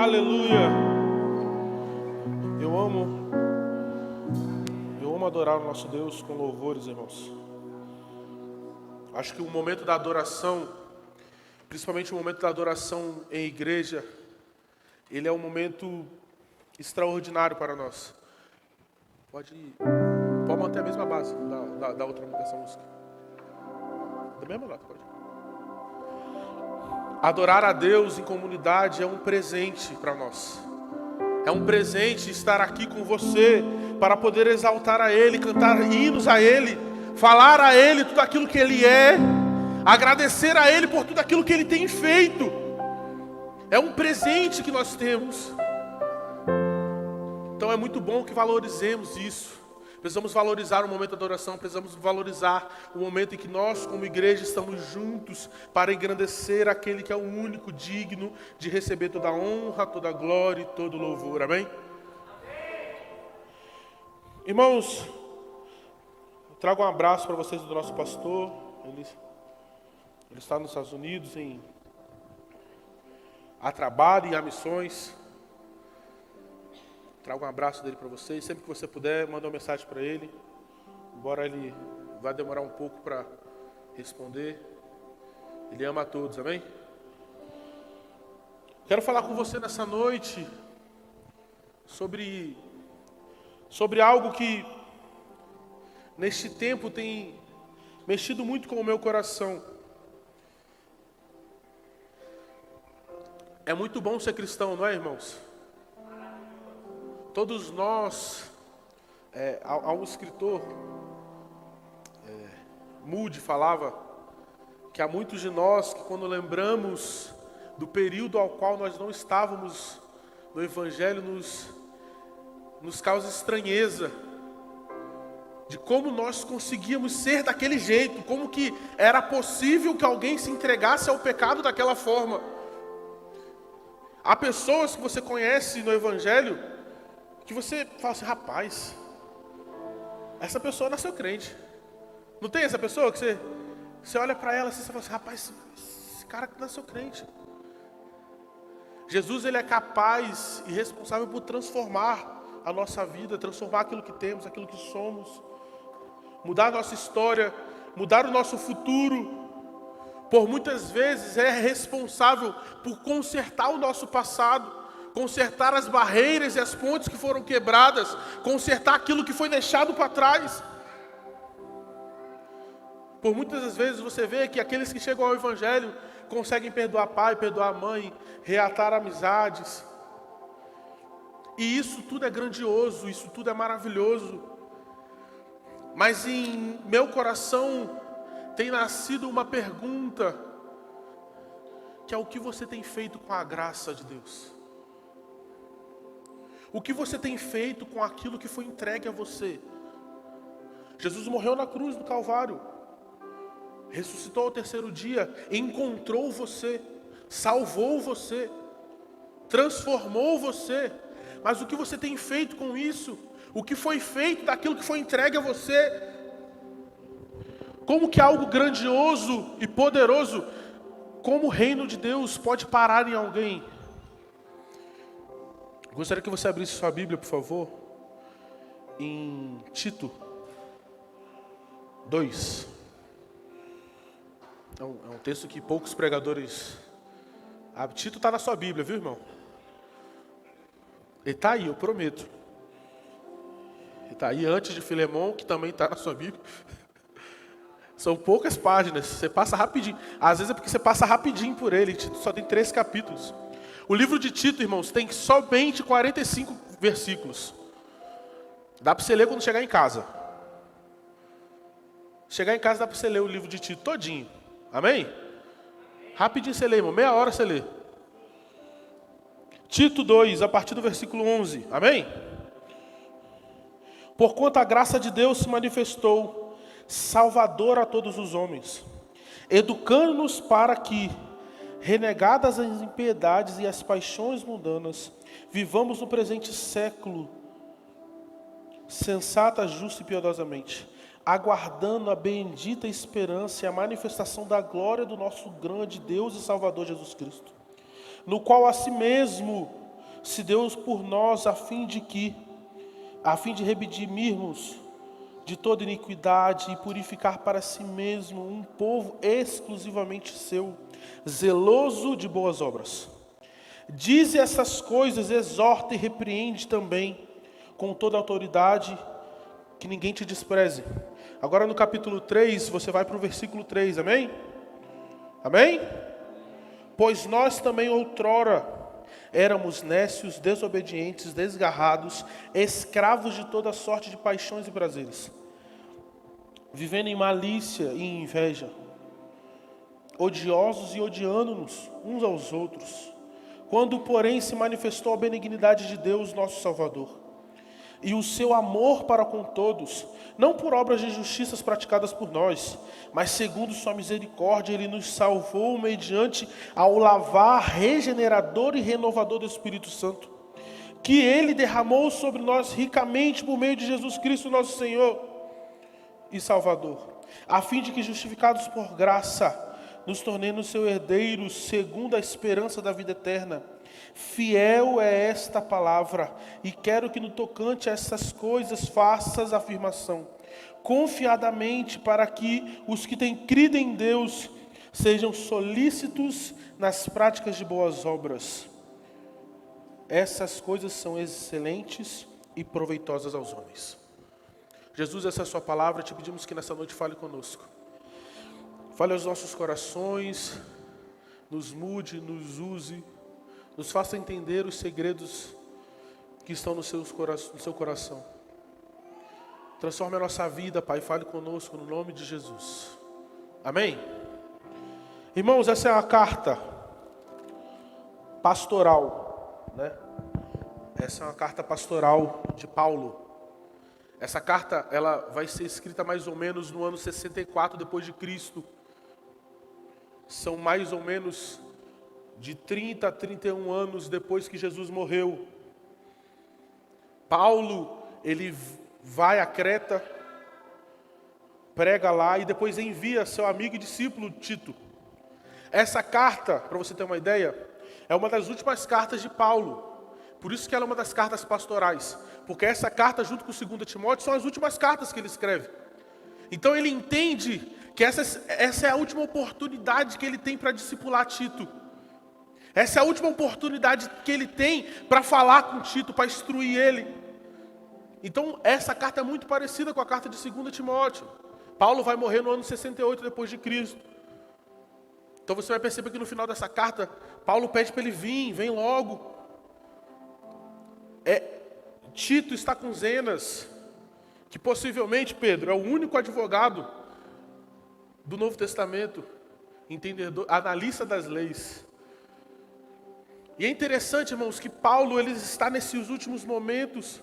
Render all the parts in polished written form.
Aleluia. Eu amo adorar o nosso Deus com louvores, irmãos. Acho que o momento da adoração, principalmente o momento da adoração em igreja, ele é um momento extraordinário para nós. Pode manter a mesma base da outra dessa música. Da mesma nota, pode. Adorar a Deus em comunidade é um presente para nós. É um presente estar aqui com você para poder exaltar a Ele, cantar hinos a Ele, falar a Ele tudo aquilo que Ele é, agradecer a Ele por tudo aquilo que Ele tem feito. É um presente que nós temos. Então é muito bom que valorizemos isso. Precisamos valorizar o momento da adoração, precisamos valorizar o momento em que nós, como igreja, estamos juntos para engrandecer aquele que é o único digno de receber toda a honra, toda a glória e todo o louvor. Amém? Irmãos, eu trago um abraço para vocês do nosso pastor. Ele está nos Estados Unidos a trabalho e a missões. Trago um abraço dele para vocês. Sempre que você puder, manda uma mensagem para ele. Embora ele vá demorar um pouco para responder. Ele ama a todos, amém? Quero falar com você nessa noite sobre algo que neste tempo tem mexido muito com o meu coração. É muito bom ser cristão, não é, irmãos? Todos nós, há um escritor, Moody, falava que há muitos de nós que quando lembramos do período ao qual nós não estávamos no Evangelho, nos causa estranheza de como nós conseguíamos ser daquele jeito, como que era possível que alguém se entregasse ao pecado daquela forma. Há pessoas que você conhece no Evangelho que você fala assim, rapaz, essa pessoa nasceu crente. Não tem essa pessoa que você olha para ela e você fala assim, rapaz, esse cara nasceu crente. Jesus, ele é capaz e responsável por transformar a nossa vida, transformar aquilo que temos, aquilo que somos, mudar a nossa história, mudar o nosso futuro. Por muitas vezes é responsável por consertar o nosso passado, consertar as barreiras e as pontes que foram quebradas, consertar aquilo que foi deixado para trás. Por muitas das vezes você vê que aqueles que chegam ao Evangelho conseguem perdoar pai, perdoar mãe, reatar amizades. E isso tudo é grandioso, isso tudo é maravilhoso. Mas em meu coração tem nascido uma pergunta, que é o que você tem feito com a graça de Deus? O que você tem feito com aquilo que foi entregue a você? Jesus morreu na cruz do Calvário, ressuscitou ao terceiro dia, encontrou você, salvou você, transformou você. Mas o que você tem feito com isso? O que foi feito daquilo que foi entregue a você? Como que algo grandioso e poderoso, como o reino de Deus pode parar em alguém? Gostaria que você abrisse sua Bíblia, por favor, em Tito 2. É um texto que poucos pregadores... Tito está na sua Bíblia, viu, irmão? Ele está aí, eu prometo. Ele está aí antes de Filemão, que também está na sua Bíblia. São poucas páginas, você passa rapidinho. Às vezes é porque você passa rapidinho por ele. Tito só tem 3 capítulos. O livro de Tito, irmãos, tem somente 45 versículos. Dá para você ler quando chegar em casa. Chegar em casa dá para você ler o livro de Tito todinho. Amém? Rapidinho você lê, irmão. Meia hora você lê. Tito 2, a partir do versículo 11. Amém? Porquanto a graça de Deus se manifestou, salvador a todos os homens, educando-nos para que, renegadas as impiedades e as paixões mundanas, vivamos no presente século, sensata, justa e piedosamente, aguardando a bendita esperança e a manifestação da glória do nosso grande Deus e Salvador Jesus Cristo, no qual a si mesmo se deu por nós, a fim de redimirmos de toda iniquidade e purificar para si mesmo um povo exclusivamente seu, zeloso de boas obras. Dize essas coisas, exorta e repreende também com toda a autoridade, que ninguém te despreze. Agora no capítulo 3, você vai para o versículo 3, amém? Amém? Pois nós também outrora éramos nécios, desobedientes, desgarrados, escravos de toda sorte de paixões e prazeres, vivendo em malícia e em inveja, odiosos e odiando-nos uns aos outros. Quando, porém, se manifestou a benignidade de Deus, nosso Salvador, e o seu amor para com todos, não por obras de justiças praticadas por nós, mas segundo sua misericórdia, Ele nos salvou mediante ao lavar regenerador e renovador do Espírito Santo, que Ele derramou sobre nós ricamente por meio de Jesus Cristo, nosso Senhor e Salvador, a fim de que, justificados por graça, nos tornemos seus herdeiros segundo a esperança da vida eterna. Fiel é esta palavra, e quero que no tocante a essas coisas faças afirmação, confiadamente, para que os que têm crido em Deus sejam solícitos nas práticas de boas obras. Essas coisas são excelentes e proveitosas aos homens. Jesus, essa é a sua palavra, te pedimos que nessa noite fale conosco. Fale aos nossos corações, nos mude, nos use, nos faça entender os segredos que estão no seu coração. Transforme a nossa vida, Pai, fale conosco no nome de Jesus. Amém? Irmãos, essa é uma carta pastoral, né? Essa é uma carta pastoral de Paulo. Essa carta, ela vai ser escrita mais ou menos no ano 64 depois de Cristo. São mais ou menos de 30 a 31 anos depois que Jesus morreu. Paulo, ele vai a Creta, prega lá e depois envia seu amigo e discípulo Tito. Essa carta, para você ter uma ideia, é uma das últimas cartas de Paulo. Por isso que ela é uma das cartas pastorais. Porque essa carta, junto com 2 Timóteo, são as últimas cartas que ele escreve. Então ele entende que essa é a última oportunidade que ele tem para discipular Tito. Essa é a última oportunidade que ele tem para falar com Tito, para instruir ele. Então essa carta é muito parecida com a carta de 2 Timóteo. Paulo vai morrer no ano 68 depois de Cristo. Então você vai perceber que no final dessa carta, Paulo pede para ele vir, vem logo. Tito está com Zenas, que possivelmente, Pedro, é o único advogado do Novo Testamento, entendedor, analista das leis. E é interessante, irmãos, que Paulo ele está nesses últimos momentos.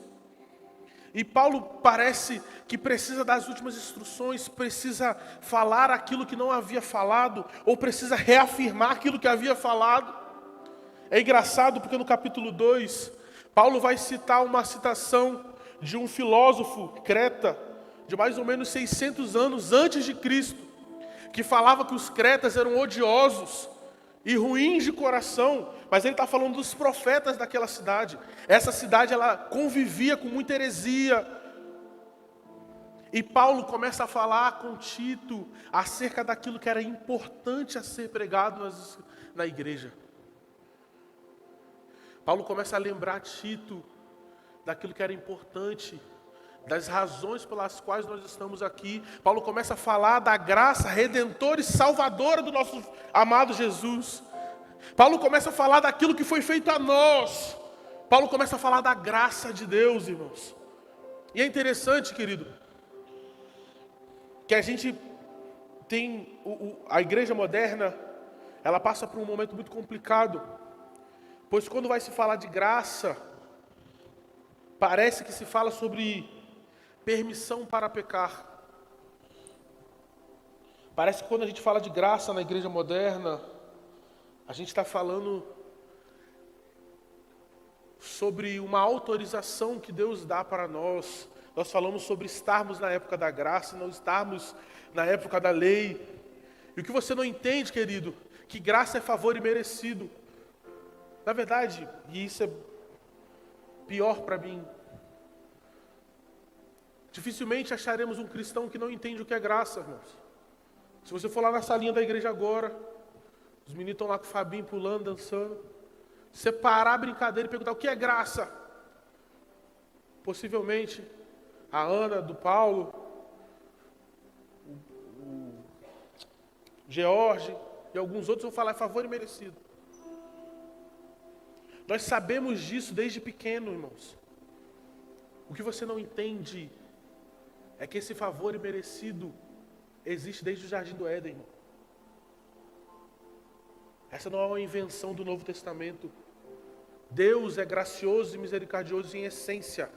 E Paulo parece que precisa das últimas instruções, precisa falar aquilo que não havia falado, ou precisa reafirmar aquilo que havia falado. É engraçado porque no capítulo 2, Paulo vai citar uma citação de um filósofo creta, de mais ou menos 600 anos antes de Cristo, que falava que os cretas eram odiosos e ruins de coração, mas ele está falando dos profetas daquela cidade. Essa cidade, ela convivia com muita heresia. E Paulo começa a falar com Tito acerca daquilo que era importante a ser pregado na igreja. Paulo começa a lembrar Tito daquilo que era importante, das razões pelas quais nós estamos aqui. Paulo começa a falar da graça redentora e salvadora do nosso amado Jesus. Paulo começa a falar daquilo que foi feito a nós. Paulo começa a falar da graça de Deus, irmãos. E é interessante, querido, que a gente tem a igreja moderna, ela passa por um momento muito complicado. Pois quando vai se falar de graça, parece que se fala sobre permissão para pecar. Parece que quando a gente fala de graça na igreja moderna, a gente está falando sobre uma autorização que Deus dá para nós. Nós falamos sobre estarmos na época da graça, não estarmos na época da lei. E o que você não entende, querido, que graça é favor imerecido. Na verdade, e isso é pior para mim. Dificilmente acharemos um cristão que não entende o que é graça, irmãos. Se você for lá na salinha da igreja agora, os meninos estão lá com o Fabinho pulando, dançando. Você parar a brincadeira e perguntar o que é graça. Possivelmente, a Ana, do Paulo, o George e alguns outros vão falar é favor imerecido. Nós sabemos disso desde pequeno, irmãos. O que você não entende é que esse favor imerecido existe desde o Jardim do Éden, irmão. Essa não é uma invenção do Novo Testamento. Deus é gracioso e misericordioso em essência.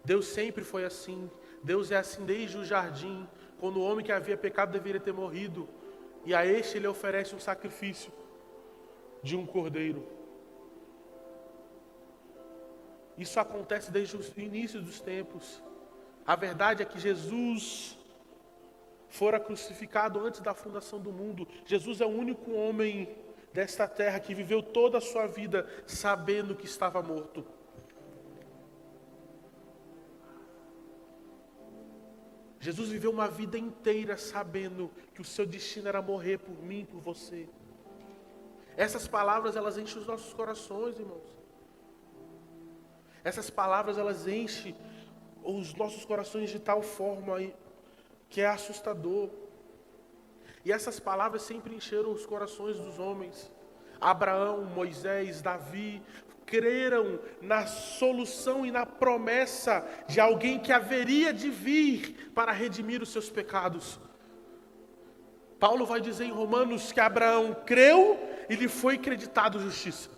Deus sempre foi assim. Deus é assim desde o jardim, quando o homem que havia pecado deveria ter morrido, e a este ele oferece um sacrifício de um cordeiro. Isso acontece desde o início dos tempos. A verdade é que Jesus fora crucificado antes da fundação do mundo. Jesus é o único homem desta terra que viveu toda a sua vida sabendo que estava morto. Jesus viveu uma vida inteira sabendo que o seu destino era morrer por mim, por você. Essas palavras, elas enchem os nossos corações, irmãos. Essas palavras, elas enchem os nossos corações de tal forma que é assustador. E essas palavras sempre encheram os corações dos homens. Abraão, Moisés, Davi, creram na solução e na promessa de alguém que haveria de vir para redimir os seus pecados. Paulo vai dizer em Romanos que Abraão creu e lhe foi creditado justiça.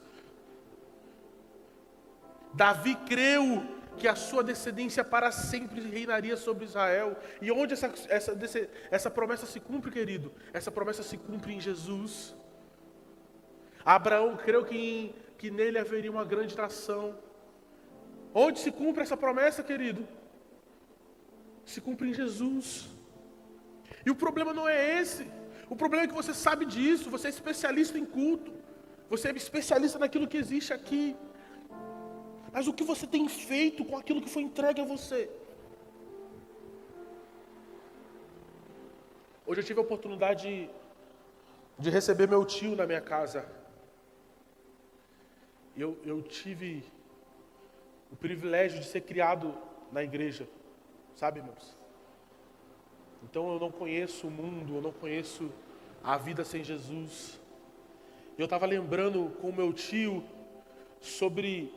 Davi creu que a sua descendência para sempre reinaria sobre Israel. E onde essa promessa se cumpre, querido? Essa promessa se cumpre em Jesus. Abraão creu que nele haveria uma grande nação. Onde se cumpre essa promessa, querido? Se cumpre em Jesus. E o problema não é esse. O problema é que você sabe disso, você é especialista em culto, você é especialista naquilo que existe aqui. Mas o que você tem feito com aquilo que foi entregue a você? Hoje eu tive a oportunidade de receber meu tio na minha casa. Eu tive o privilégio de ser criado na igreja, sabe, irmãos? Então eu não conheço o mundo, eu não conheço a vida sem Jesus. Eu estava lembrando com o meu tio sobre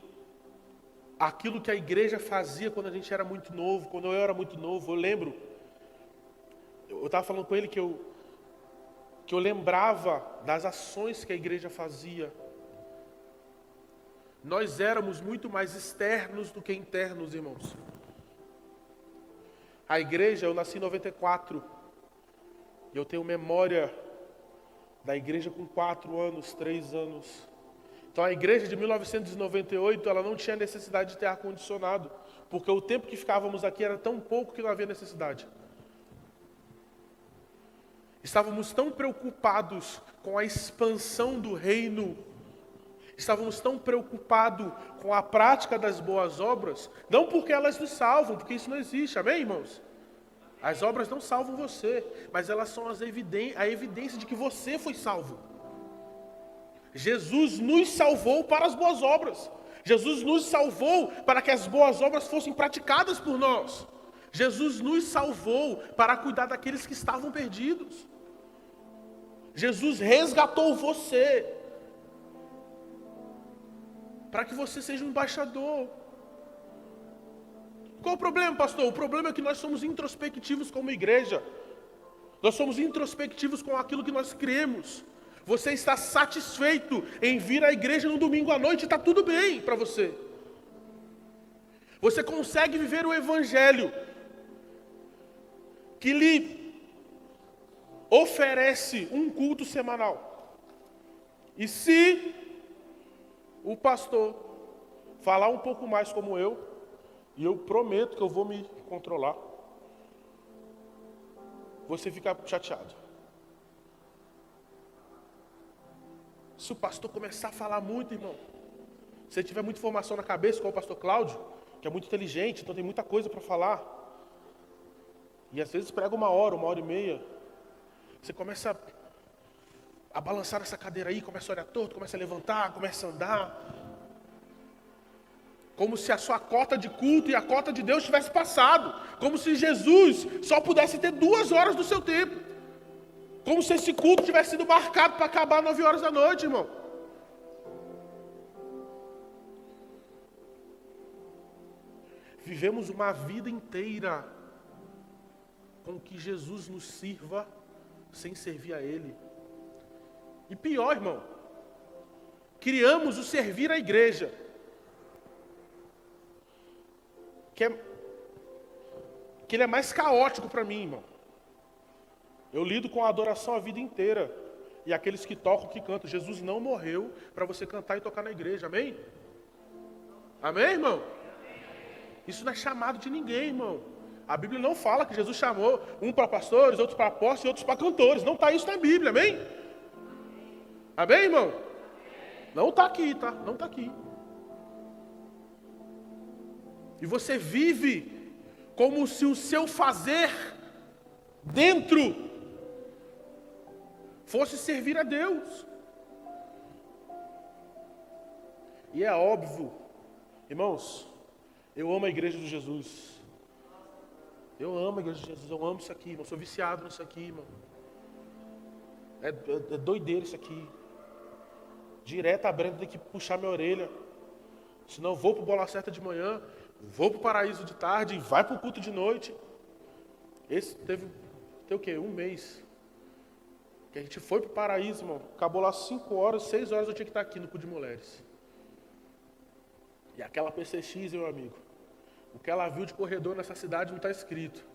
aquilo que a igreja fazia quando a gente era muito novo, quando eu era muito novo. Eu lembro, eu estava falando com ele que eu lembrava das ações que a igreja fazia. Nós éramos muito mais externos do que internos, irmãos. A igreja, eu nasci em 94, e eu tenho memória da igreja com 4 anos, 3 anos. Então a igreja de 1998, ela não tinha necessidade de ter ar-condicionado, porque o tempo que ficávamos aqui era tão pouco que não havia necessidade. Estávamos tão preocupados com a expansão do reino, estávamos tão preocupados com a prática das boas obras, não porque elas nos salvam, porque isso não existe, amém, irmãos? As obras não salvam você, mas elas são a evidência de que você foi salvo. Jesus nos salvou para as boas obras. Jesus nos salvou para que as boas obras fossem praticadas por nós. Jesus nos salvou para cuidar daqueles que estavam perdidos. Jesus resgatou você para que você seja um embaixador. Qual o problema, pastor? O problema é que nós somos introspectivos como igreja. Nós somos introspectivos com aquilo que nós cremos. Você está satisfeito em vir à igreja no domingo à noite, está tudo bem para você. Você consegue viver o evangelho que lhe oferece um culto semanal. E se o pastor falar um pouco mais como eu, e eu prometo que eu vou me controlar, você fica chateado. Se o pastor começar a falar muito, irmão, Se você tiver muita informação na cabeça, como o pastor Cláudio, que é muito inteligente, então tem muita coisa para falar, e às vezes prega 1 hora, 1 hora e meia, você começa a balançar nessa cadeira aí, começa a olhar torto, começa a levantar, começa a andar, como se a sua cota de culto e a cota de Deus tivesse passado, como se Jesus só pudesse ter 2 horas do seu tempo, como se esse culto tivesse sido marcado para acabar 9 horas da noite, irmão. Vivemos uma vida inteira com que Jesus nos sirva sem servir a Ele. E pior, irmão, criamos o servir à igreja, que ele é mais caótico para mim, irmão. Eu lido com a adoração a vida inteira. E aqueles que tocam, que cantam. Jesus não morreu para você cantar e tocar na igreja, amém? Amém, irmão? Isso não é chamado de ninguém, irmão. A Bíblia não fala que Jesus chamou um para pastores, outros para apóstolos e outros para cantores. Não está isso na Bíblia, amém? Amém, irmão? Não está aqui, tá? Não está aqui. E você vive como se o seu fazer dentro fosse servir a Deus. E é óbvio, irmãos, eu amo a igreja de Jesus. Eu amo a igreja de Jesus, eu amo isso aqui, irmão. Sou viciado nisso aqui, irmão. É doideira isso aqui. Direto a Brenda tem que puxar minha orelha. Senão eu vou pro Bola Certa de manhã, vou pro Paraíso de tarde e vai pro culto de noite. Esse tem o quê? 1 mês. Que a gente foi pro Paraíso, irmão. Acabou lá 5 horas, 6 horas eu tinha que estar aqui no culto de mulheres. E aquela PCX, meu amigo. O que ela viu de corredor nessa cidade não está escrito.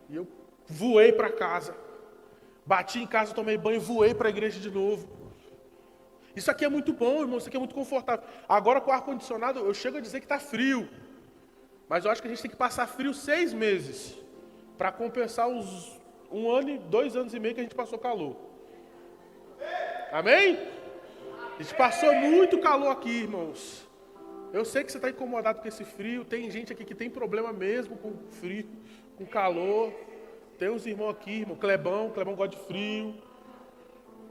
E eu voei para casa. Bati em casa, tomei banho e voei para a igreja de novo. Isso aqui é muito bom, irmão. Isso aqui é muito confortável. Agora com o ar-condicionado, eu chego a dizer que está frio. Mas eu acho que a gente tem que passar frio 6 meses. Para compensar os 1 ano e 2 anos e meio que a gente passou calor. Amém? A gente passou muito calor aqui, irmãos. Eu sei que você está incomodado com esse frio. Tem gente aqui que tem problema mesmo com frio, com calor. Tem uns irmãos aqui, irmão, Clebão gosta de frio.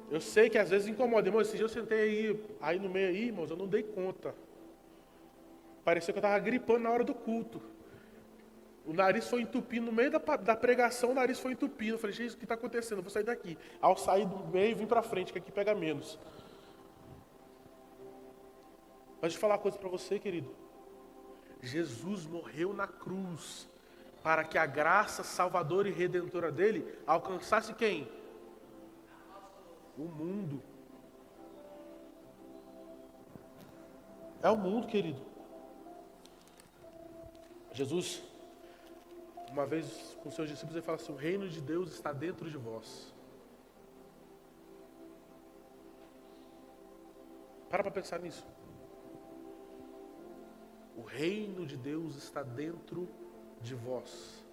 Eu sei que às vezes incomoda. Irmão, esse dia eu sentei aí no meio aí, irmãos, eu não dei conta. Parecia que eu estava gripando na hora do culto. O nariz foi entupindo, no meio da pregação o nariz foi entupindo. Eu falei, gente, o que está acontecendo? Eu vou sair daqui. Ao sair do meio, vim para frente, que aqui pega menos. Mas deixa eu falar uma coisa para você, querido. Jesus morreu na cruz para que a graça salvadora e redentora dele alcançasse quem? O mundo. É o mundo, querido. Jesus, uma vez com seus discípulos, ele fala assim, o reino de Deus está dentro de vós. Para pensar nisso. O reino de Deus está dentro de vós.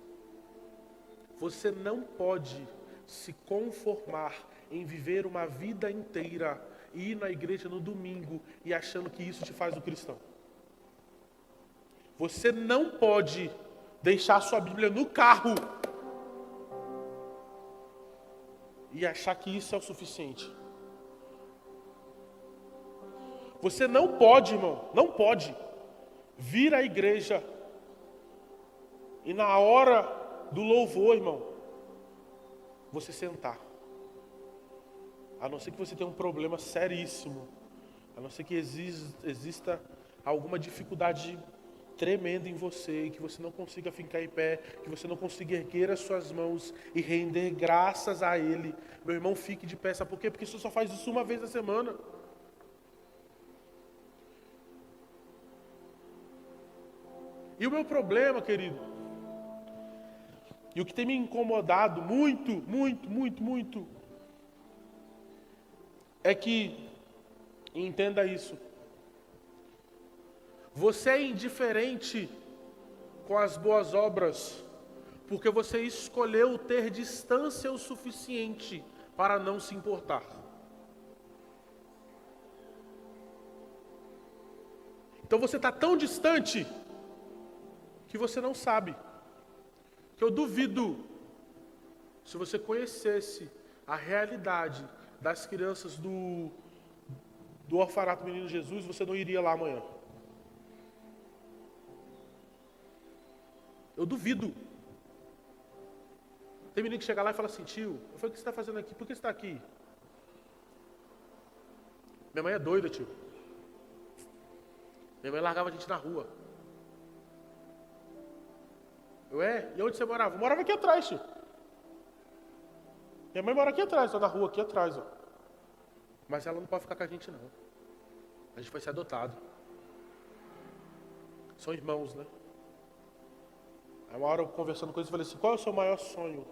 Você não pode se conformar em viver uma vida inteira e ir na igreja no domingo e achando que isso te faz um cristão. Você não pode deixar sua Bíblia no carro e achar que isso é o suficiente. Você não pode, irmão, não pode vir à igreja e na hora do louvor, irmão, você sentar. A não ser que você tenha um problema seríssimo, a não ser que exista alguma dificuldade tremenda em você, que você não consiga ficar em pé, que você não consiga erguer as suas mãos e render graças a Ele. Meu irmão, fique de pé, sabe por quê? Porque você só faz isso uma vez na semana. E o meu problema, querido, e o que tem me incomodado muito, é que, entenda isso, você é indiferente com as boas obras, porque você escolheu ter distância o suficiente para não se importar. Então você está tão distante que você não sabe. Que eu duvido, se você conhecesse a realidade das crianças do orfanato Menino Jesus, você não iria lá amanhã. Eu duvido. Tem menino que chega lá e fala assim: tio, eu falei, o que você está fazendo aqui? Por que você está aqui? Minha mãe é doida, tio. Minha mãe largava a gente na rua. E onde você morava? Eu morava aqui atrás, tio. Minha mãe mora aqui atrás, ó, na rua, aqui atrás, ó. Mas ela não pode ficar com a gente, não. A gente vai ser adotado. São irmãos, né? Aí uma hora eu conversando com eles, eu falei assim: qual é o seu maior sonho?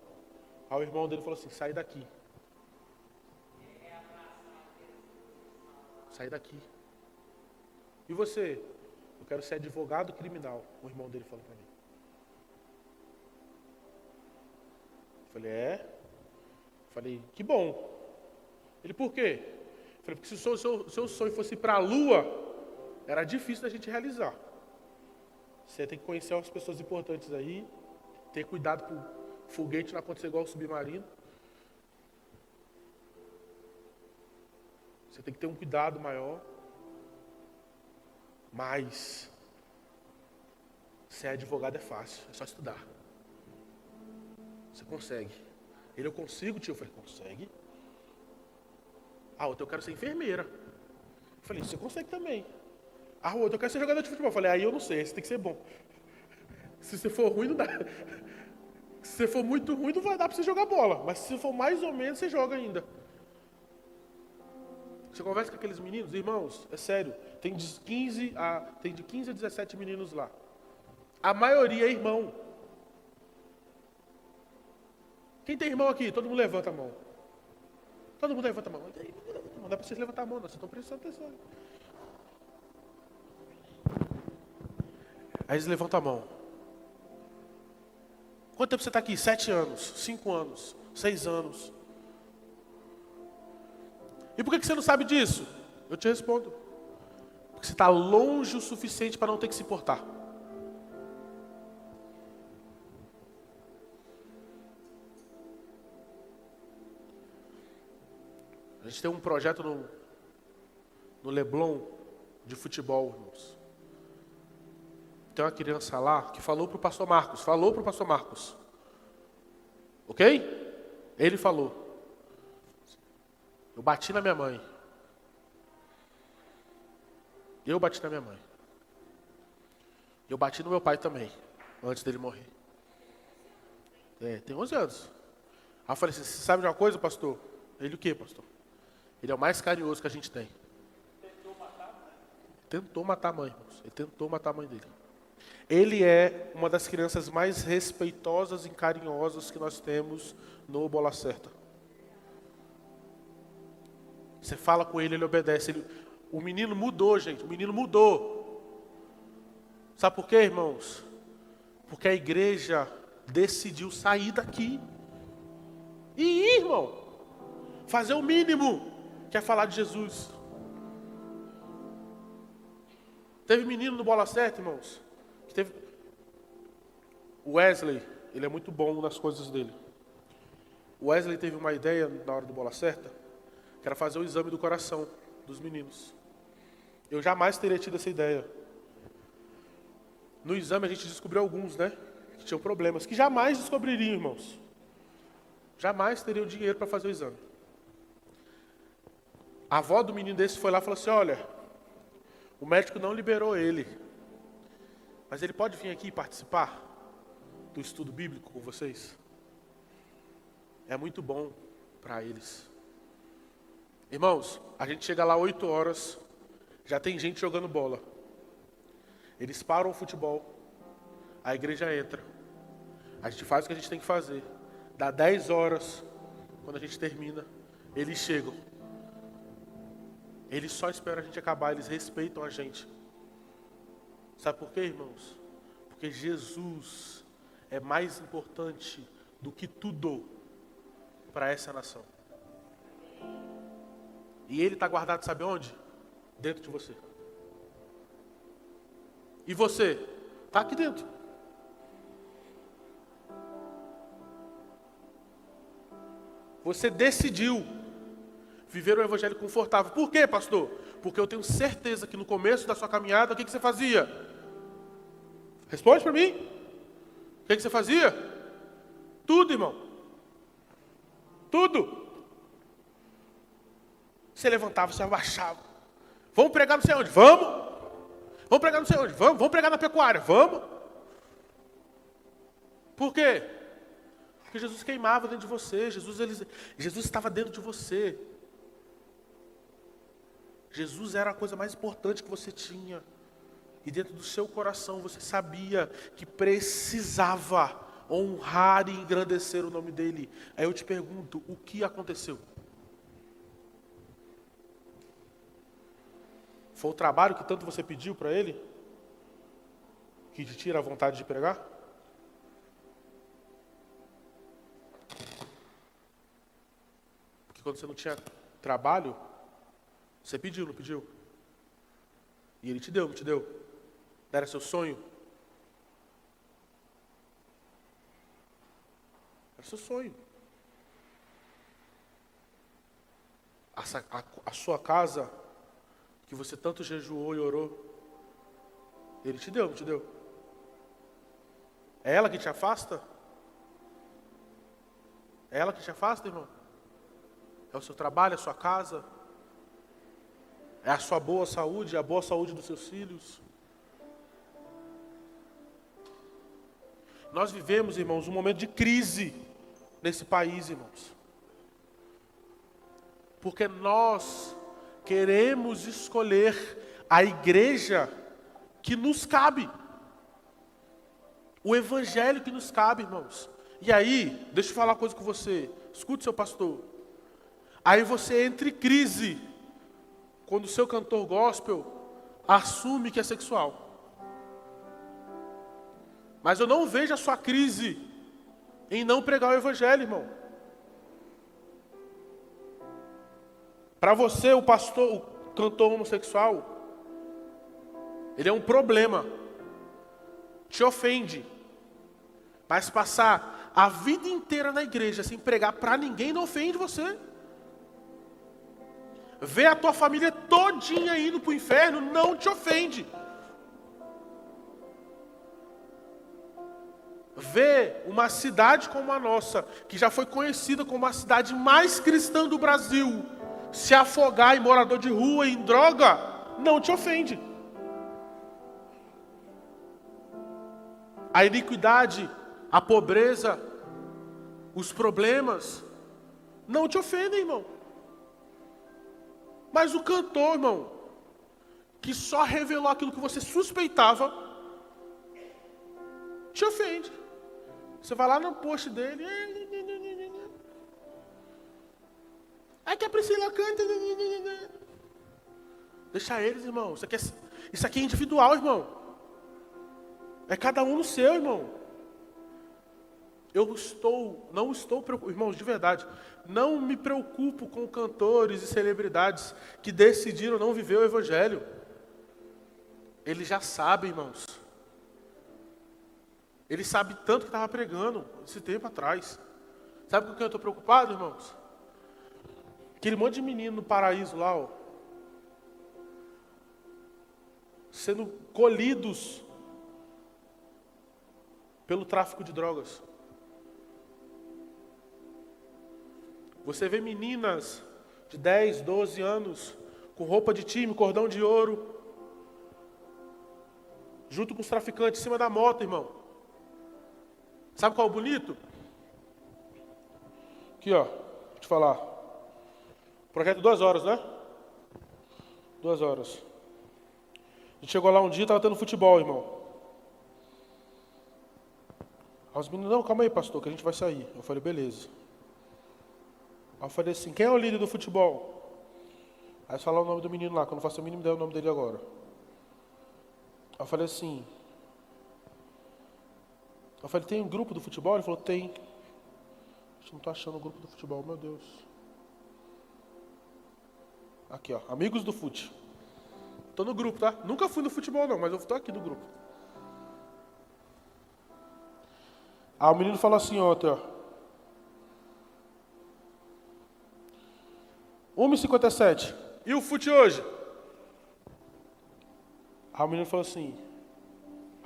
Aí o irmão dele falou assim: sair daqui. Sair daqui. E você? Eu quero ser advogado criminal. O irmão dele falou para mim. Eu falei: Falei: que bom. Ele: por quê? Eu falei: porque se o seu sonho fosse ir para a lua, era difícil da gente realizar. Você tem que conhecer as pessoas importantes aí, ter cuidado para o foguete não acontecer igual o submarino. Você tem que ter um cuidado maior. Mas ser advogado é fácil, é só estudar. Você consegue. Ele: eu consigo, tio? Eu falei: consegue. Outra: eu quero ser enfermeira. Eu falei: você consegue também. Outra: eu quero ser jogador de futebol. Eu falei: aí eu não sei, esse tem que ser bom. Se você for ruim, não dá. Se você for muito ruim, não vai dar pra você jogar bola. Mas se você for mais ou menos, você joga ainda. Você conversa com aqueles meninos, irmãos, é sério, tem de 15 a 17 meninos lá. A maioria é irmão. Quem tem irmão aqui? Todo mundo levanta a mão. Todo mundo levanta a mão. Não dá pra vocês levantar a mão, não. Vocês estão prestando atenção. Aí eles levantam a mão. Quanto tempo você está aqui? 7 anos, 5 anos, 6 anos. E por que você não sabe disso? Eu te respondo: porque você está longe o suficiente para não ter que se importar. A gente tem um projeto no Leblon de futebol, irmãos. Tem uma criança lá que falou para o pastor Marcos. Ok? Ele falou: eu bati na minha mãe. Eu bati na minha mãe. Eu bati no meu pai também, antes dele morrer. Tem 11 anos. Aí eu falei assim: você sabe de uma coisa, pastor? Ele: o quê, pastor? Ele é o mais carinhoso que a gente tem. Tentou matar a mãe, irmãos. Ele tentou matar a mãe dele. Ele é uma das crianças mais respeitosas e carinhosas que nós temos no Bola Certa. Você fala com ele, ele obedece. O menino mudou, gente. O menino mudou. Sabe por quê, irmãos? Porque a igreja decidiu sair daqui e ir, irmão. Fazer o mínimo, que é falar de Jesus. Teve menino no Bola Certa, irmãos. O Wesley, ele é muito bom nas coisas dele. O Wesley teve uma ideia na hora do Bola Certa, que era fazer o exame do coração dos meninos. Eu jamais teria tido essa ideia. No exame a gente descobriu alguns, né? Que tinham problemas, que jamais descobririam, irmãos. Jamais teriam dinheiro para fazer o exame. A avó do menino desse foi lá e falou assim: olha, o médico não liberou ele, mas ele pode vir aqui e participar do estudo bíblico com vocês? É muito bom para eles. Irmãos, a gente chega lá 8 horas, já tem gente jogando bola. Eles param o futebol, a igreja entra, a gente faz o que a gente tem que fazer. Dá 10 horas, quando a gente termina, eles chegam. Eles só esperam a gente acabar, eles respeitam a gente. Sabe por quê, irmãos? Porque Jesus é mais importante do que tudo para essa nação. E Ele está guardado, sabe onde? Dentro de você. E você? Está aqui dentro. Você decidiu viver um evangelho confortável. Por quê, pastor? Porque eu tenho certeza que no começo da sua caminhada, o que você fazia? Responde para mim. O que você fazia? Tudo, irmão. Tudo. Você levantava, você abaixava. Vamos pregar não sei onde? Vamos. Vamos pregar não sei onde? Vamos. Vamos pregar na pecuária? Vamos. Por quê? Porque Jesus queimava dentro de você. Jesus estava dentro de você. Jesus era a coisa mais importante que você tinha. E dentro do seu coração você sabia que precisava honrar e engrandecer o nome dele. Aí eu te pergunto, o que aconteceu? Foi o trabalho que tanto você pediu para ele? Que te tira a vontade de pregar? Porque quando você não tinha trabalho, você pediu, não pediu? E ele te deu, não te deu? Não era seu sonho? Era seu sonho. A sua casa, que você tanto jejuou e orou, ele te deu, não te deu? É ela que te afasta? É ela que te afasta, irmão? É o seu trabalho, a sua casa? É a sua boa saúde, a boa saúde dos seus filhos? Nós vivemos, irmãos, um momento de crise nesse país, irmãos. Porque nós queremos escolher a igreja que nos cabe. O evangelho que nos cabe, irmãos. E aí, deixa eu falar uma coisa com você. Escute, seu pastor. Aí você entra em crise quando o seu cantor gospel assume que é sexual. Mas eu não vejo a sua crise em não pregar o evangelho, irmão. Para você, o pastor, o cantor homossexual, ele é um problema. Te ofende. Mas passar a vida inteira na igreja sem pregar para ninguém não ofende você. Ver a tua família todinha indo para o inferno não te ofende. Ver uma cidade como a nossa, que já foi conhecida como a cidade mais cristã do Brasil, se afogar em morador de rua, em droga, não te ofende. A iniquidade, a pobreza, os problemas, não te ofendem, irmão. Mas o cantor, irmão, que só revelou aquilo que você suspeitava, te ofende. Você vai lá no post dele, é que a Priscila canta. Deixa eles, irmão. Isso aqui é individual, irmão. É cada um no seu, irmão. Não estou preocupado, irmãos, de verdade. Não me preocupo com cantores e celebridades que decidiram não viver o evangelho. Eles já sabem, irmãos. Ele sabe tanto que estava pregando esse tempo atrás. Sabe com quem eu estou preocupado, irmãos? Aquele monte de menino no paraíso lá, ó, sendo colhidos pelo tráfico de drogas. Você vê meninas de 10, 12 anos, com roupa de time, cordão de ouro, junto com os traficantes em cima da moto, irmão. Sabe qual é o bonito? Aqui, ó, vou te falar. Projeto 2 horas, né? 2 horas. A gente chegou lá um dia e estava tendo futebol, irmão. Aí os meninos, não, calma aí, pastor, que a gente vai sair. Eu falei, beleza. Aí eu falei assim, quem é o líder do futebol? Aí eles falaram o nome do menino lá, que eu não faço a mínima ideia do nome dele agora. Aí eu falei assim... Eu falei, tem um grupo do futebol? Ele falou, tem. A gente não está achando o grupo do futebol, meu Deus. Aqui, ó, amigos do fute. Tô no grupo, tá? Nunca fui no futebol não, mas eu tô aqui no grupo. O menino falou assim ontem, ó. 1h57. E o fute hoje? O menino falou assim.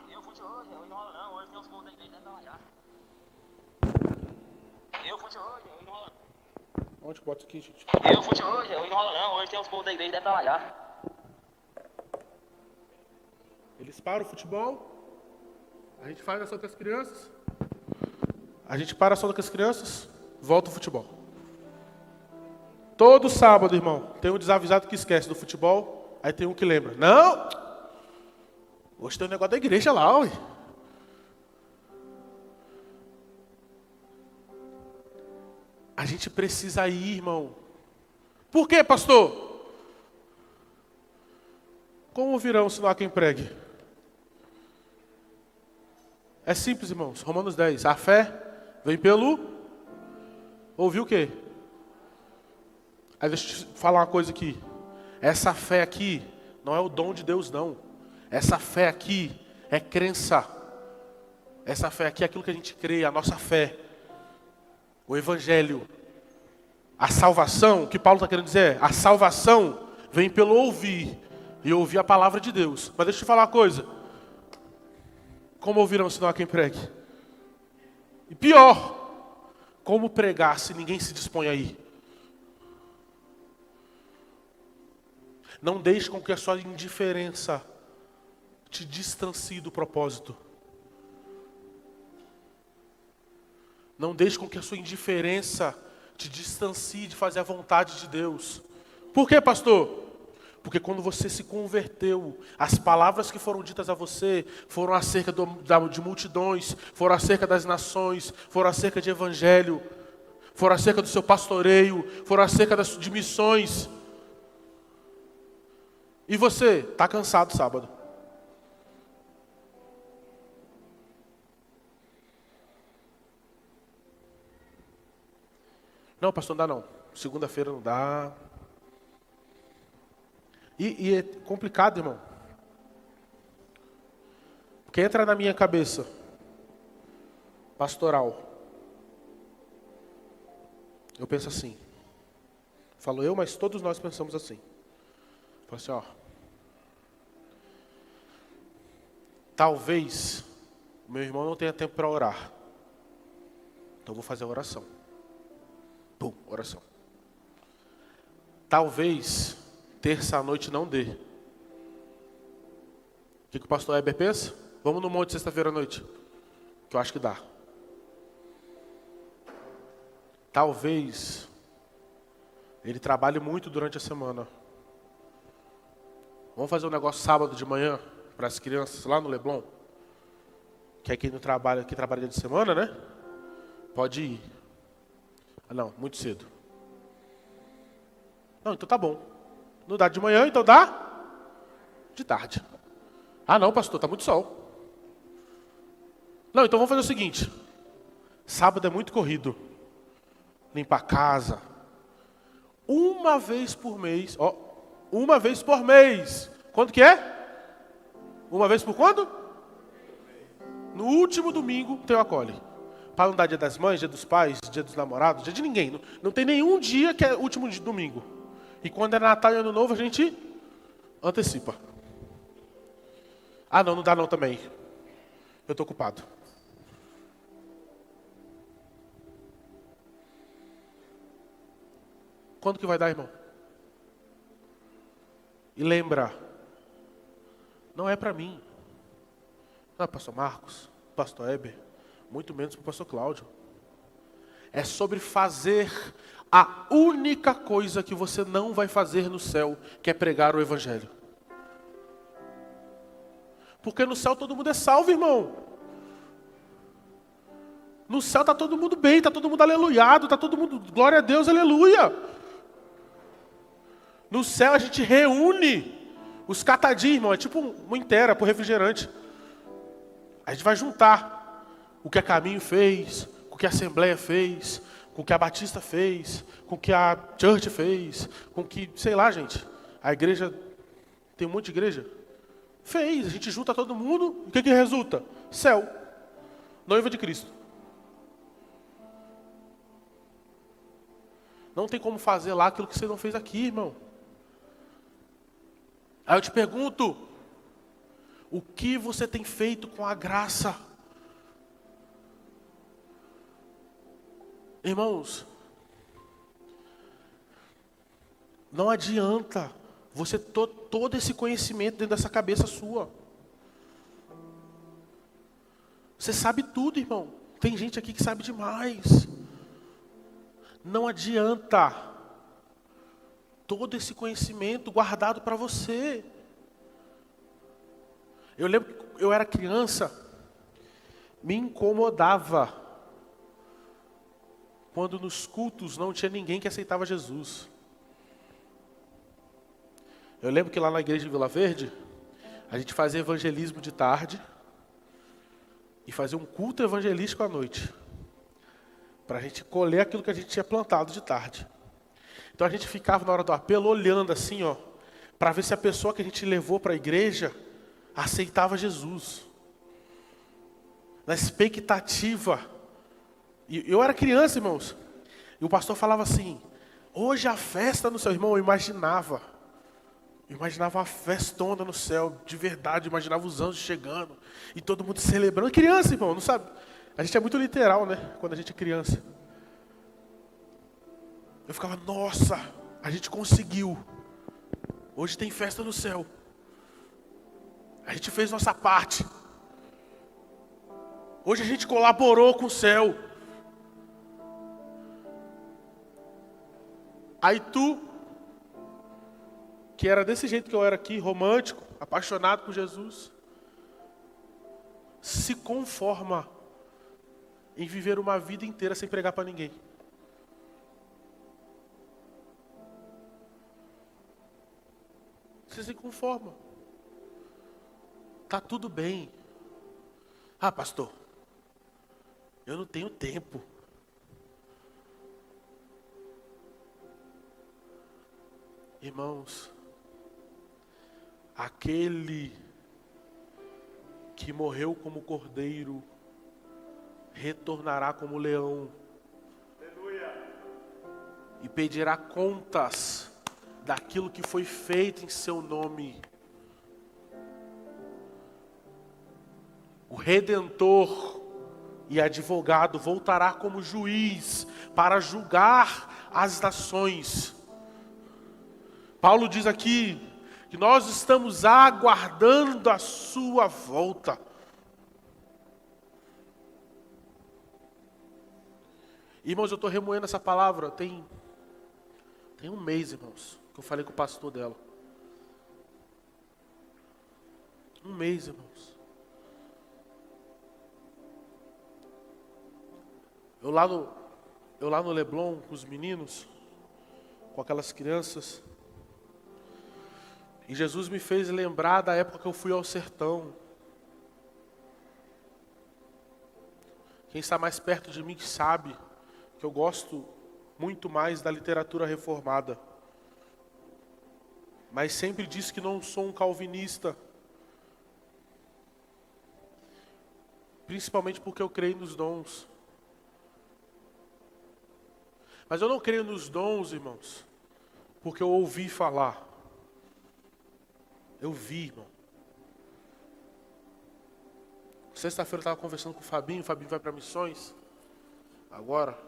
E o fute hoje não rola não, hoje tem uns gols da igreja, deve trabalhar. E o fute hoje não rola não. Onde bota aqui, gente? E o fute hoje não rola não, hoje tem uns gols da igreja, deve trabalhar. Eles param o futebol, a gente faz ação com as crianças, a gente para a ação com as crianças, volta o futebol. Todo sábado, irmão, tem um desavisado que esquece do futebol, aí tem um que lembra. Não! Hoje tem um negócio da igreja lá, ué. A gente precisa ir, irmão. Por quê, pastor? Como virão se não há quem pregue? É simples, irmãos. Romanos 10. A fé vem pelo... Ouviu o quê? Aí deixa eu te falar uma coisa aqui. Essa fé aqui não é o dom de Deus, não. Essa fé aqui é crença. Essa fé aqui é aquilo que a gente crê, a nossa fé. O Evangelho. A salvação, o que Paulo está querendo dizer é, a salvação vem pelo ouvir. E ouvir a palavra de Deus. Mas deixa eu te falar uma coisa. Como ouvirão se não há quem pregue? E pior, como pregar se ninguém se dispõe a ir? Não deixe com que a sua indiferença te distancie do propósito. Não deixe com que a sua indiferença te distancie de fazer a vontade de Deus. Por quê, pastor? Porque quando você se converteu, as palavras que foram ditas a você foram acerca de multidões, foram acerca das nações, foram acerca de evangelho, foram acerca do seu pastoreio, foram acerca de missões. E você está cansado sábado. Não, pastor, não dá não. Segunda-feira não dá. E é complicado, irmão. Porque entra na minha cabeça pastoral. Eu penso assim. Falo eu, mas todos nós pensamos assim. Falo assim, ó. Talvez o meu irmão não tenha tempo para orar. Então eu vou fazer a oração. Pum, oração. Talvez terça à noite não dê. O que o pastor Heber pensa? Vamos no monte sexta-feira à noite. Que eu acho que dá. Talvez ele trabalhe muito durante a semana. Vamos fazer um negócio sábado de manhã para as crianças lá no Leblon? Que é quem não trabalha, que trabalha dia de semana, né? Pode ir. Ah, não, muito cedo. Não, então tá bom. Não dá de manhã, então dá de tarde. Ah, não, pastor, tá muito sol. Não, então vamos fazer o seguinte. Sábado é muito corrido. Limpar a casa. Uma vez por mês. Ó, uma vez por mês. Quanto que é? Uma vez por quando? No último domingo tem o acolhe. Para não dar dia das mães, dia dos pais, dia dos namorados, dia de ninguém. Não, não tem nenhum dia que é último de domingo. E quando é Natal e Ano Novo, a gente antecipa. Ah, não dá não também. Eu estou ocupado. Quando que vai dar, irmão? E lembra, não é para mim. Não é pastor Marcos, pastor Heber, muito menos para o pastor Cláudio. É sobre fazer a única coisa que você não vai fazer no céu, que é pregar o evangelho. Porque no céu todo mundo é salvo, irmão. No céu está todo mundo bem, está todo mundo aleluiado, está todo mundo, glória a Deus, aleluia. No céu a gente reúne os catadinhos, irmão, é tipo uma inteira para o refrigerante. A gente vai juntar o que a Caminho fez, com o que a Assembleia fez, com o que a Batista fez, com o que a Church fez, com o que, sei lá, gente, a igreja Tem um monte de igreja? Fez, a gente junta todo mundo, o que resulta? Céu, noiva de Cristo. Não tem como fazer lá aquilo que você não fez aqui, irmão. Aí eu te pergunto, o que você tem feito com a graça? Irmãos, não adianta você ter todo esse conhecimento dentro dessa cabeça sua. Você sabe tudo, irmão. Tem gente aqui que sabe demais. Não adianta todo esse conhecimento guardado para você. Eu lembro que eu era criança, me incomodava quando nos cultos não tinha ninguém que aceitava Jesus. Eu lembro que lá na igreja de Vila Verde, a gente fazia evangelismo de tarde e fazia um culto evangelístico à noite, para a gente colher aquilo que a gente tinha plantado de tarde. Então a gente ficava na hora do apelo olhando assim, ó, para ver se a pessoa que a gente levou para a igreja aceitava Jesus. Na expectativa. E eu era criança, irmãos, e o pastor falava assim, hoje a festa no céu. Irmão, eu imaginava uma festona no céu, de verdade, imaginava os anjos chegando, e todo mundo celebrando. Criança, irmão, não sabe? A gente é muito literal, né? Quando a gente é criança. Eu ficava, nossa, a gente conseguiu. Hoje tem festa no céu. A gente fez nossa parte. Hoje a gente colaborou com o céu. Aí tu, que era desse jeito que eu era aqui, romântico, apaixonado por Jesus, se conforma em viver uma vida inteira sem pregar para ninguém. Você se conforma. Tá tudo bem. Ah, pastor, eu não tenho tempo. Irmãos, aquele que morreu como cordeiro retornará como leão. Aleluia. E pedirá contas daquilo que foi feito em seu nome. O Redentor e advogado voltará como juiz para julgar as nações. Paulo diz aqui que nós estamos aguardando a sua volta. Irmãos, eu estou remoendo essa palavra tem um mês, irmãos, que eu falei com o pastor dela. Um mês, irmãos. Eu lá no Leblon, com os meninos, com aquelas crianças, e Jesus me fez lembrar da época que eu fui ao sertão. Quem está mais perto de mim sabe que eu gosto muito mais da literatura reformada. Mas sempre disse que não sou um calvinista. Principalmente porque eu creio nos dons. Mas eu não creio nos dons, irmãos, porque eu ouvi falar. Eu vi, irmão. Sexta-feira eu estava conversando com o Fabinho vai para missões. Agora.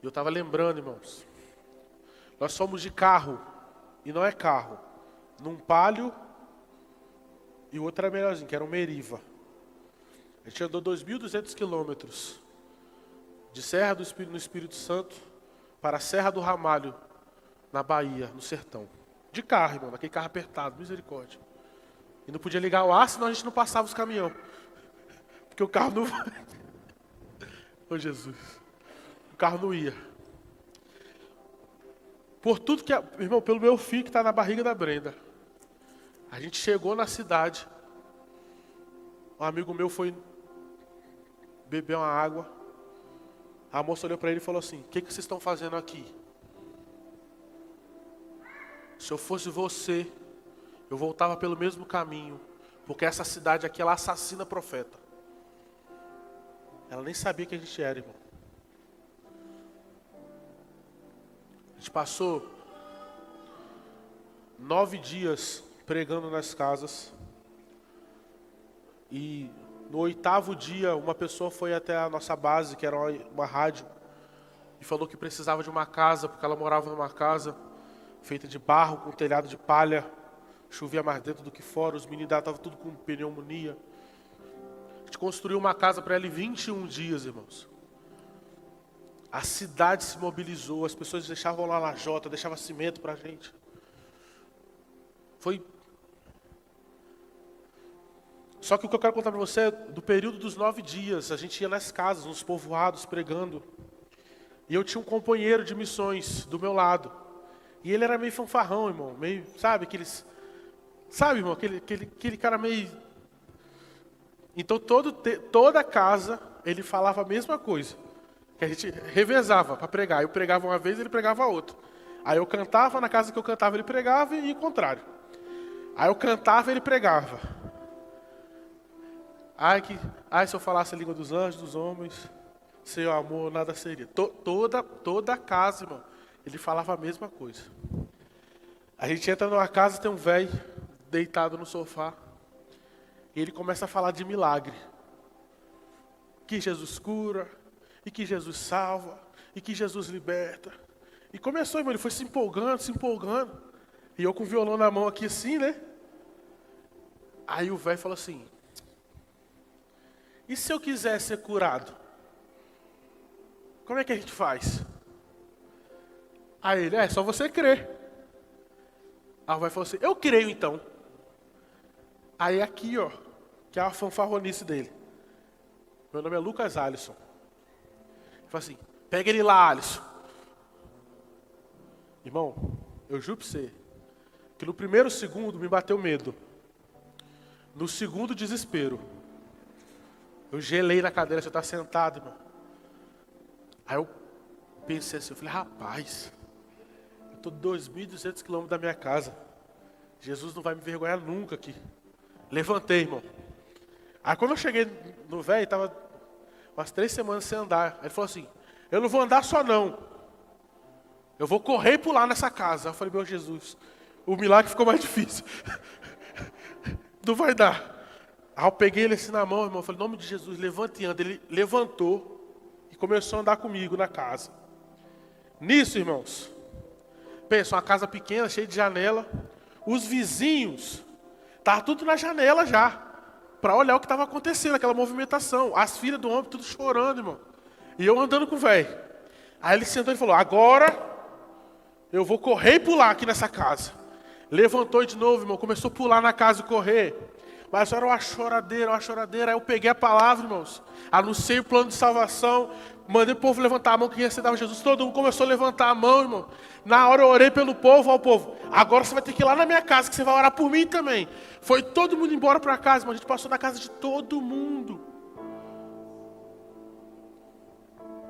E eu estava lembrando, irmãos. Nós somos de carro, e não é carro. Num Palio, e o outro era melhorzinho, que era um Meriva. A gente andou 2.200 quilômetros. De Serra do Espírito, no Espírito Santo, para a Serra do Ramalho, na Bahia, no sertão. De carro, irmão, naquele carro apertado, misericórdia. E não podia ligar o ar, senão a gente não passava os caminhões. Porque o carro não vai. Ô Jesus. O carro não ia. Por tudo que, irmão, pelo meu filho que está na barriga da Brenda. A gente chegou na cidade. Um amigo meu foi beber uma água. A moça olhou para ele e falou assim, o que vocês estão fazendo aqui? Se eu fosse você, eu voltava pelo mesmo caminho, porque essa cidade aqui, ela assassina profeta. Ela nem sabia que a gente era, irmão. A gente passou 9 dias pregando nas casas. E no 8º dia, uma pessoa foi até a nossa base, que era uma rádio, e falou que precisava de uma casa, porque ela morava numa casa feita de barro, com telhado de palha. Chovia mais dentro do que fora, os meninos dela estavam tudo com pneumonia. A gente construiu uma casa para ela em 21 dias, irmãos. A cidade se mobilizou, as pessoas deixavam lá lajota, deixavam cimento para a gente. Foi... Só que o que eu quero contar para você é do período dos 9 dias. A gente ia nas casas, nos povoados, pregando. E eu tinha um companheiro de missões do meu lado. E ele era meio fanfarrão, irmão. Meio, sabe, aqueles... Sabe, irmão, aquele cara meio... Então toda casa ele falava a mesma coisa. Que a gente revezava para pregar. Eu pregava uma vez, ele pregava outra. Aí eu cantava, na casa que eu cantava ele pregava e o contrário. Aí eu cantava e ele pregava. Ai, se eu falasse a língua dos anjos, dos homens, sem o amor nada seria. Toda a casa, irmão, ele falava a mesma coisa. A gente entra numa casa, tem um velho deitado no sofá. E ele começa a falar de milagre. Que Jesus cura, e que Jesus salva, e que Jesus liberta. E começou, irmão, ele foi se empolgando. E eu com o violão na mão aqui assim, né? Aí o velho falou assim: e se eu quiser ser curado? Como é que a gente faz? Aí ele, é só você crer. Aí o velho falou assim: eu creio então. Aí aqui, ó, que é a fanfarronice dele. Meu nome é Lucas Alisson. Ele falou assim: pega ele lá, Alisson. Irmão, eu juro pra você, que no primeiro segundo me bateu medo. No segundo, desespero. Eu gelei na cadeira, você tá sentado, irmão. Aí eu pensei assim, eu falei, rapaz, eu tô 2.200 quilômetros da minha casa. Jesus não vai me envergonhar nunca aqui. Levantei, irmão. Aí quando eu cheguei no velho, tava umas 3 semanas sem andar. Aí ele falou assim: eu não vou andar só não. Eu vou correr e pular nessa casa. Aí eu falei, meu Jesus, o milagre ficou mais difícil. Não vai dar. Aí eu peguei ele assim na mão, irmão. Eu falei, em nome de Jesus, levanta e anda. Ele levantou e começou a andar comigo na casa. Nisso, irmãos, pensa, uma casa pequena, cheia de janela. Os vizinhos estavam tudo na janela já, para olhar o que estava acontecendo, aquela movimentação. As filhas do homem tudo chorando, irmão. E eu andando com o velho. Aí ele sentou e falou, agora eu vou correr e pular aqui nessa casa. Levantou de novo, irmão, começou a pular na casa e correr. Mas era uma choradeira. Aí eu peguei a palavra, irmãos. Anunciei o plano de salvação. Mandei o povo levantar a mão que ia aceitar Jesus. Todo mundo começou a levantar a mão, irmão. Na hora eu orei pelo povo, ao povo. Agora você vai ter que ir lá na minha casa, que você vai orar por mim também. Foi todo mundo embora para casa, irmão. A gente passou na casa de todo mundo.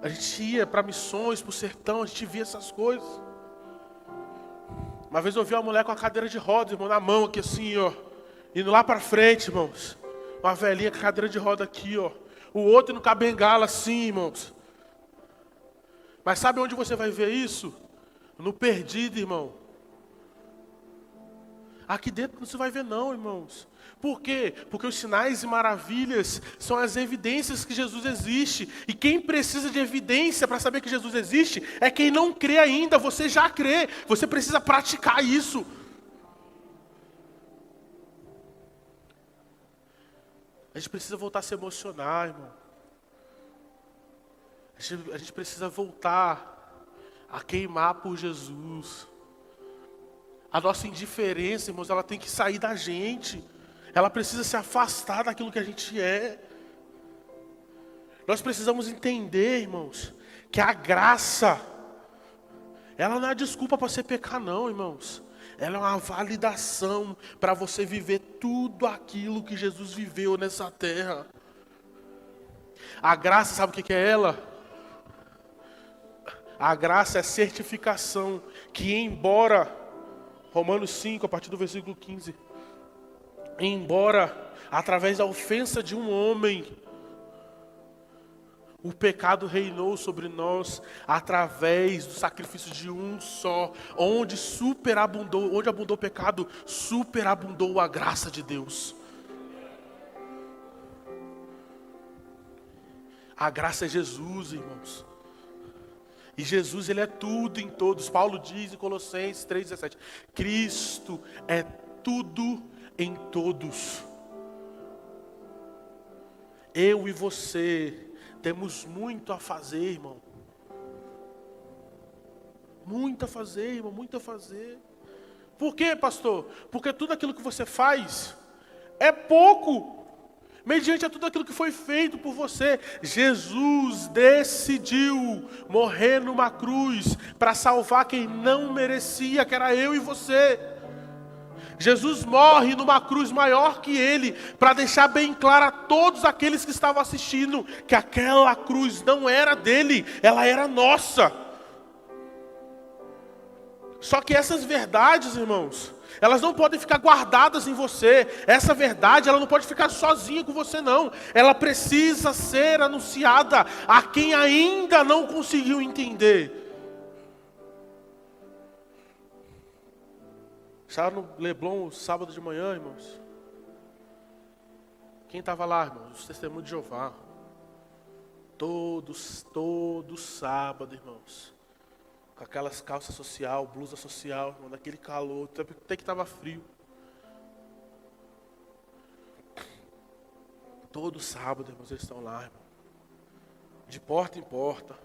A gente ia para missões, para o sertão, a gente via essas coisas. Uma vez eu vi uma mulher com a cadeira de rodas, irmão, na mão aqui assim, ó. Indo lá para frente, irmãos. Uma velhinha com a cadeira de roda aqui, ó. O outro indo com a bengala assim, irmãos. Mas sabe onde você vai ver isso? No perdido, irmão. Aqui dentro não se vai ver não, irmãos. Por quê? Porque os sinais e maravilhas são as evidências que Jesus existe. E quem precisa de evidência para saber que Jesus existe é quem não crê ainda. Você já crê. Você precisa praticar isso. A gente precisa voltar a se emocionar, irmão. A gente precisa voltar a queimar por Jesus. A nossa indiferença, irmãos, ela tem que sair da gente. Ela precisa se afastar daquilo que a gente é. Nós precisamos entender, irmãos, que a graça, ela não é desculpa para você pecar não, irmãos. Ela é uma validação para você viver tudo aquilo que Jesus viveu nessa terra. A graça, sabe o que é ela? A graça é certificação que embora Romanos 5, a partir do versículo 15. Embora, através da ofensa de um homem, o pecado reinou sobre nós através do sacrifício de um só, onde abundou o pecado, superabundou a graça de Deus. A graça é Jesus, irmãos. E Jesus, ele é tudo em todos. Paulo diz em Colossenses 3,17, Cristo é tudo em todos. Eu e você temos muito a fazer, irmão. Muito a fazer, irmão, muito a fazer. Por quê, pastor? Porque tudo aquilo que você faz é pouco mediante a tudo aquilo que foi feito por você. Jesus decidiu morrer numa cruz para salvar quem não merecia, que era eu e você. Jesus morre numa cruz maior que ele, para deixar bem claro a todos aqueles que estavam assistindo, que aquela cruz não era dele, ela era nossa. Só que essas verdades, irmãos, elas não podem ficar guardadas em você. Essa verdade, ela não pode ficar sozinha com você, não. Ela precisa ser anunciada a quem ainda não conseguiu entender. Estava no Leblon sábado de manhã, irmãos. Quem estava lá, irmãos? Os testemunhos de Jeová. Todo sábado, irmãos. Com aquelas calças social, blusa social, irmão, naquele calor, até que estava frio. Todo sábado, irmãos, eles estão lá, irmão. De porta em porta.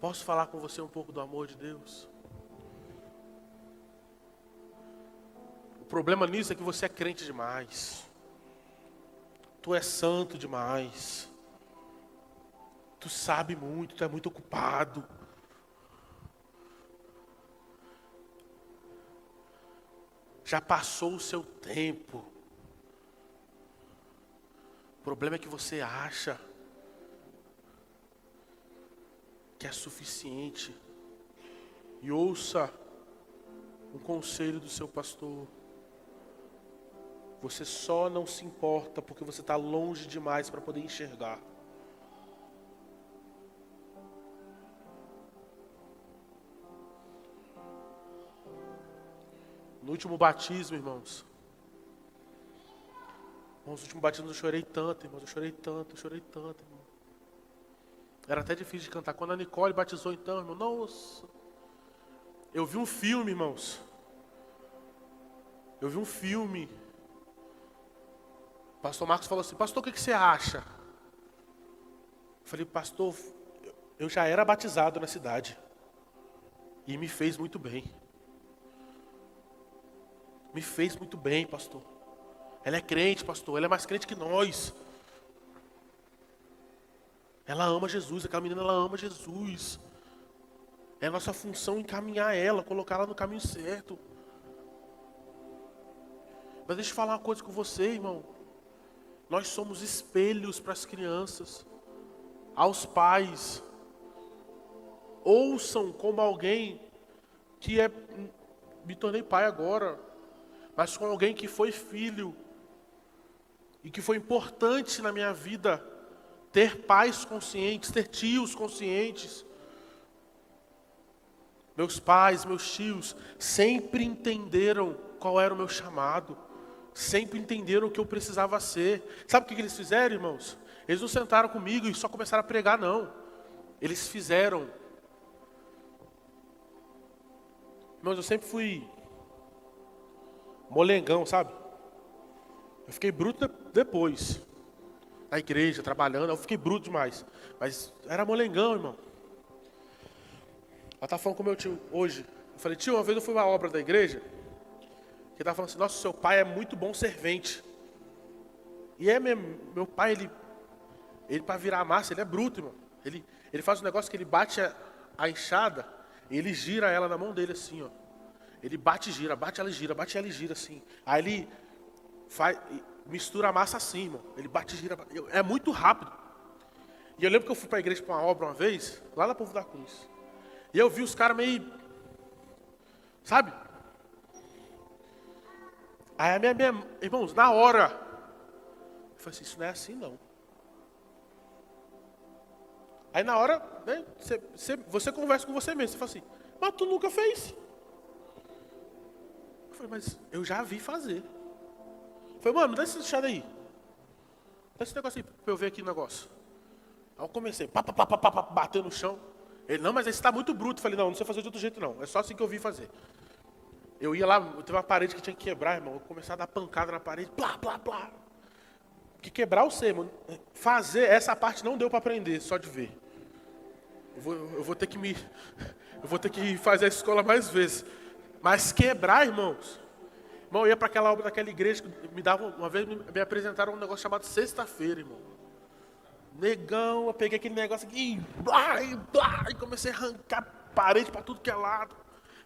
Posso falar com você um pouco do amor de Deus? O problema nisso é que você é crente demais. Tu é santo demais. Tu sabe muito, tu é muito ocupado. Já passou o seu tempo. O problema é que você acha que é suficiente. E ouça um conselho do seu pastor. Você só não se importa porque você está longe demais para poder enxergar. No último batismo, irmãos. No último batismo eu chorei tanto, irmãos. Eu chorei tanto, irmão. Era até difícil de cantar. Quando a Nicole batizou então, irmão, nossa. Eu vi um filme, irmãos. O pastor Marcos falou assim, pastor, o que você acha? Eu falei, pastor, eu já era batizado na cidade. E me fez muito bem. Me fez muito bem, pastor. Ela é crente, pastor. Ela é mais crente que nós. Ela ama Jesus. Aquela menina, ela ama Jesus. É a nossa função encaminhar ela, colocar ela no caminho certo. Mas deixa eu falar uma coisa com você, irmão. Nós somos espelhos para as crianças. Aos pais. Ouçam como alguém que é... Me tornei pai agora. Mas com alguém que foi filho. E que foi importante na minha vida. Ter pais conscientes, ter tios conscientes. Meus pais, meus tios, sempre entenderam qual era o meu chamado. Sempre entenderam o que eu precisava ser. Sabe o que eles fizeram, irmãos? Eles não sentaram comigo e só começaram a pregar, não. Eles fizeram. Irmãos, eu sempre fui molengão, sabe? Eu fiquei bruto depois. Na igreja, trabalhando, eu fiquei bruto demais. Mas era molengão, irmão. Ela estava falando com o meu tio hoje. Eu falei, tio, uma vez eu fui uma obra da igreja. Ele estava falando assim, nossa, seu pai é muito bom servente. E é mesmo, meu pai, ele para virar a massa, ele é bruto, irmão. Ele faz um negócio que ele bate a enxada, e ele gira ela na mão dele assim, ó. Ele bate e gira, bate ela e gira assim. Aí ele mistura a massa assim, irmão. Ele bate e gira, é muito rápido. E eu lembro que eu fui para a igreja para uma obra uma vez, lá na Povo da Cruz. E eu vi os caras meio Sabe? Aí irmãos, na hora, eu falei assim, isso não é assim não. Aí na hora, né, você conversa com você mesmo, você fala assim, mas tu nunca fez. Eu falei, mas eu já vi fazer. Eu falei, mano, dá esse chá aí. Dá esse negócio aí pra eu ver aqui o negócio. Aí eu comecei, bater no chão. Ele, não, mas esse tá muito bruto. Eu falei, não sei fazer de outro jeito não. É só assim que eu vi fazer. Eu ia lá, teve uma parede que tinha que quebrar, irmão. Eu comecei a dar pancada na parede, plá. Que quebrar eu sei, mano. Fazer essa parte não deu pra aprender, só de ver. Eu vou ter que fazer a escola mais vezes. Mas quebrar, irmãos. Irmão, eu ia para aquela obra daquela igreja que uma vez me apresentaram um negócio chamado sexta-feira, irmão. Negão, eu peguei aquele negócio aqui e comecei a arrancar parede para tudo que é lado.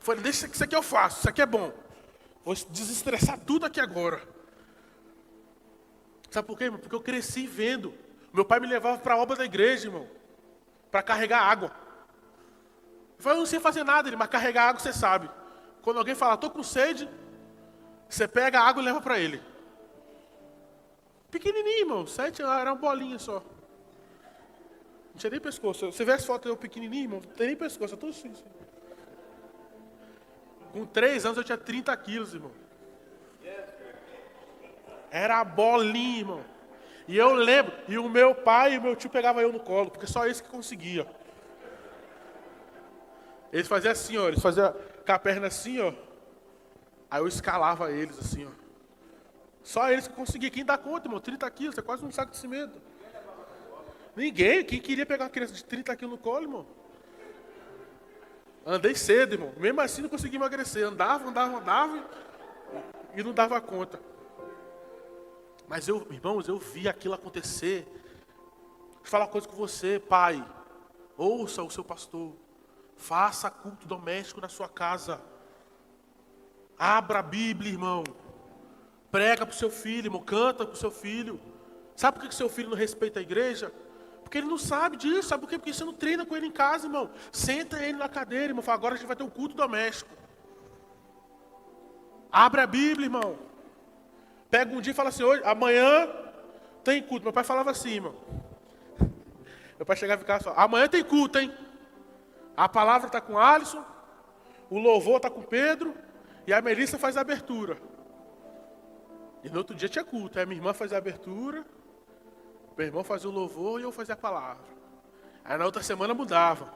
Falei, deixa isso aqui eu faço, isso aqui é bom. Vou desestressar tudo aqui agora. Sabe por quê, irmão? Porque eu cresci vendo. Meu pai me levava para a obra da igreja, irmão. Para carregar água. Eu falei, eu não sei fazer nada, mas carregar água você sabe. Quando alguém fala, tô com sede, você pega a água e leva para ele. Pequenininho, irmão. 7 era uma bolinha só. Não tinha nem pescoço. Você vê as fotos eu pequenininho, irmão, não tem nem pescoço. É tudo assim. Com 3 anos eu tinha 30 quilos, irmão. Era a bolinha, irmão. E eu lembro, e o meu pai e o meu tio pegavam eu no colo, porque só eles que conseguiam. Eles faziam assim, ó. Eles faziam com a perna assim, ó. Aí eu escalava eles assim, ó. Só eles que conseguiam. Quem dá conta, irmão? 30 quilos, é quase um saco de cimento. Ninguém. Quem queria pegar uma criança de 30 quilos no colo, irmão? Andei cedo, irmão. Mesmo assim não consegui emagrecer. Andava e não dava conta. Mas irmãos, eu vi aquilo acontecer. Deixa eu falar uma coisa com você, pai. Ouça o seu pastor. Faça culto doméstico na sua casa. Abra a Bíblia, irmão. Prega para o seu filho, irmão. Canta para o seu filho. Sabe por que seu filho não respeita a igreja? Porque ele não sabe disso. Sabe por quê? Porque você não treina com ele em casa, irmão. Senta ele na cadeira, irmão. Fala, agora a gente vai ter um culto doméstico. Abre a Bíblia, irmão. Pega um dia e fala assim, hoje, amanhã tem culto. Meu pai falava assim, irmão. Meu pai chegava em casa e falava, amanhã tem culto, hein? A palavra está com Alisson, o louvor está com Pedro e a Melissa faz a abertura. E no outro dia tinha culto. Aí minha irmã fazia a abertura, meu irmão fazia o louvor e eu fazia a palavra. Aí na outra semana mudava.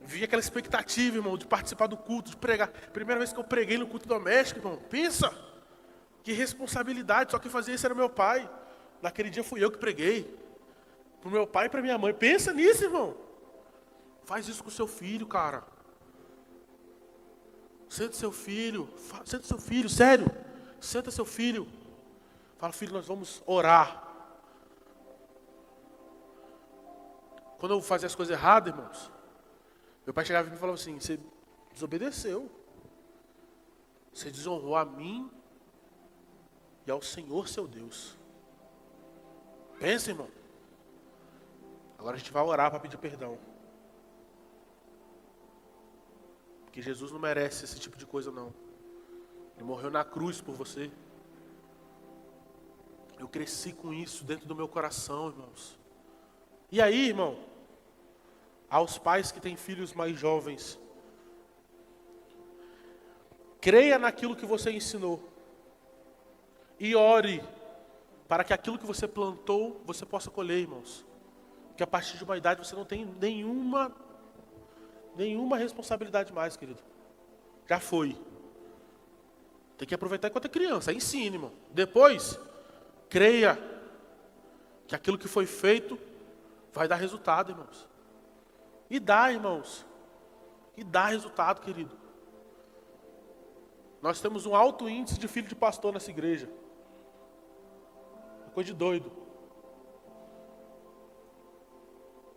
Via aquela expectativa, irmão, de participar do culto, de pregar. Primeira vez que eu preguei no culto doméstico, irmão, pensa. Que responsabilidade, só quem fazia isso era meu pai. Naquele dia fui eu que preguei. Pro meu pai e pra minha mãe. Pensa nisso, irmão. Faz isso com seu filho, cara. Senta seu filho, sério. Senta seu filho. Fala, filho, nós vamos orar. Quando eu fazia as coisas erradas, irmãos, meu pai chegava e me falava assim, você desobedeceu. Você desonrou a mim e ao Senhor seu Deus. Pensa, irmão. Agora a gente vai orar para pedir perdão. Porque Jesus não merece esse tipo de coisa, não. Ele morreu na cruz por você. Eu cresci com isso dentro do meu coração, irmãos. E aí, irmão, aos pais que têm filhos mais jovens, creia naquilo que você ensinou. E ore para que aquilo que você plantou, você possa colher, irmãos. Porque a partir de uma idade você não tem nenhuma responsabilidade mais, querido. Já foi. Tem que aproveitar enquanto é criança. Ensine, irmão. Depois, creia que aquilo que foi feito vai dar resultado, irmãos. E dá, irmãos. E dá resultado, querido. Nós temos um alto índice de filho de pastor nessa igreja. Coisa de doido.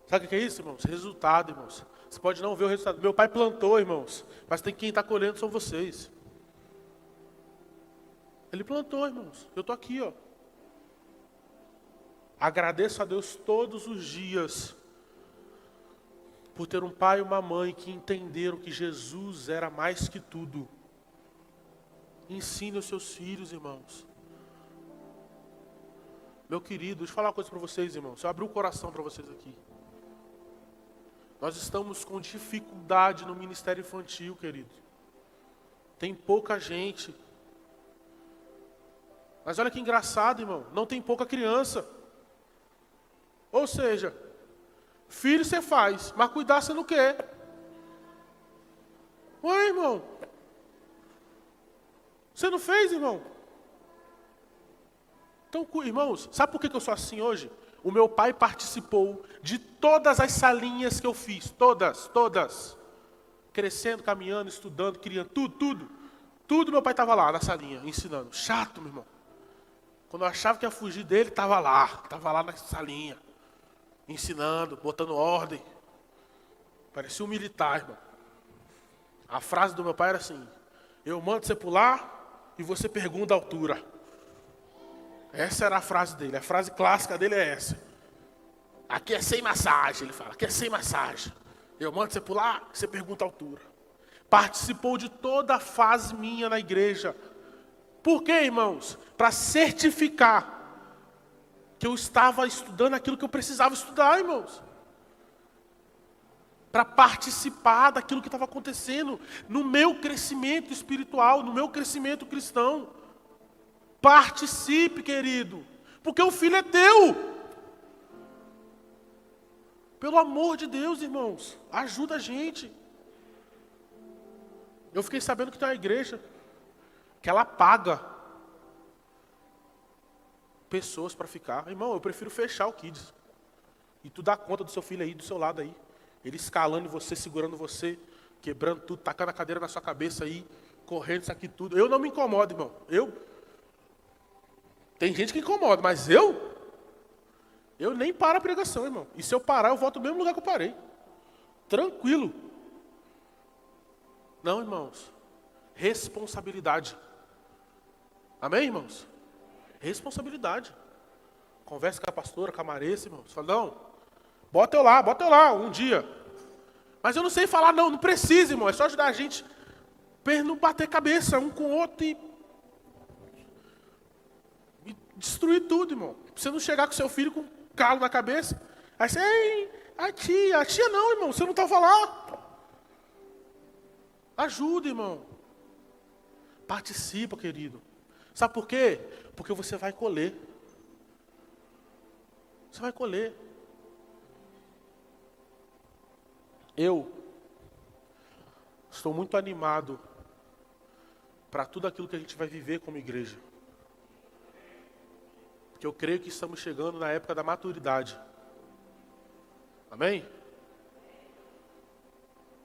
Sabe o que é isso, irmãos? Resultado, irmãos. Você pode não ver o resultado. Meu pai plantou, irmãos. Mas quem está colhendo são vocês. Ele plantou, irmãos. Eu estou aqui, ó. Agradeço a Deus todos os dias por ter um pai e uma mãe que entenderam que Jesus era mais que tudo. Ensine os seus filhos, irmãos. Meu querido, deixa eu falar uma coisa para vocês, irmãos. Eu abri o coração para vocês aqui. Nós estamos com dificuldade no ministério infantil, querido. Tem pouca gente. Mas olha que engraçado, irmão. Não tem pouca criança. Ou seja, filho você faz, mas cuidar você não quer. Ué, irmão. Você não fez, irmão? Então, irmãos, sabe por que eu sou assim hoje? O meu pai participou de todas as salinhas que eu fiz. Todas. Crescendo, caminhando, estudando, criando, tudo. Tudo meu pai estava lá na salinha, ensinando. Chato, meu irmão. Quando eu achava que ia fugir dele, estava lá na salinha. Ensinando, botando ordem. Parecia um militar, irmão. A frase do meu pai era assim: eu mando você pular e você pergunta a altura. Essa era a frase dele, a frase clássica dele é essa. Aqui é sem massagem, ele fala, aqui é sem massagem. Eu mando você pular, você pergunta a altura. Participou de toda a fase minha na igreja. Por quê, irmãos? Para certificar que eu estava estudando aquilo que eu precisava estudar, irmãos. Para participar daquilo que estava acontecendo no meu crescimento espiritual, no meu crescimento cristão. Participe, querido, porque o filho é teu. Pelo amor de Deus, irmãos, ajuda a gente. Eu fiquei sabendo que tem uma igreja que ela paga pessoas para ficar. Irmão, eu prefiro fechar o Kids. E tu dá conta do seu filho aí, do seu lado aí. Ele escalando em você, segurando você, quebrando tudo, tacando a cadeira na sua cabeça aí, correndo isso aqui tudo. Eu não me incomodo, irmão. Tem gente que incomoda, mas eu nem paro a pregação, irmão. E se eu parar, eu volto no mesmo lugar que eu parei. Tranquilo. Não, irmãos. Responsabilidade. Amém, irmãos? Responsabilidade. Conversa com a pastora, com a Maressa, irmãos. Fala, não, bota eu lá, um dia. Mas eu não sei falar, não precisa, irmão. É só ajudar a gente para não bater cabeça um com o outro e destruir tudo, irmão. Pra você não chegar com seu filho com um calo na cabeça. Aí você, ei, a tia não, irmão, você não estava lá. Ajuda, irmão. Participa, querido. Sabe por quê? Porque você vai colher. Você vai colher. Eu estou muito animado para tudo aquilo que a gente vai viver como igreja. Porque eu creio que estamos chegando na época da maturidade. Amém?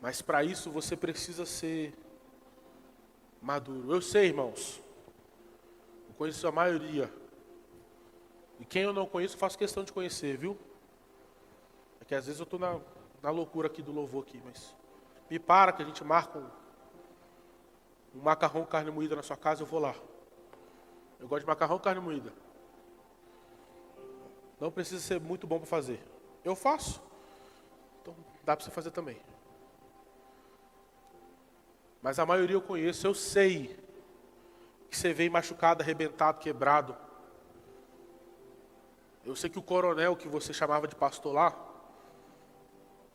Mas para isso você precisa ser maduro. Eu sei, irmãos. Eu conheço a maioria. E quem eu não conheço, faço questão de conhecer, viu? É que às vezes eu estou na loucura aqui do louvor aqui, mas me para que a gente marca um macarrão com carne moída na sua casa, eu vou lá. Eu gosto de macarrão com carne moída. Não precisa ser muito bom para fazer. Eu faço. Então dá para você fazer também. Mas a maioria eu conheço, eu sei que você veio machucado, arrebentado, quebrado. Eu sei que o coronel que você chamava de pastor lá,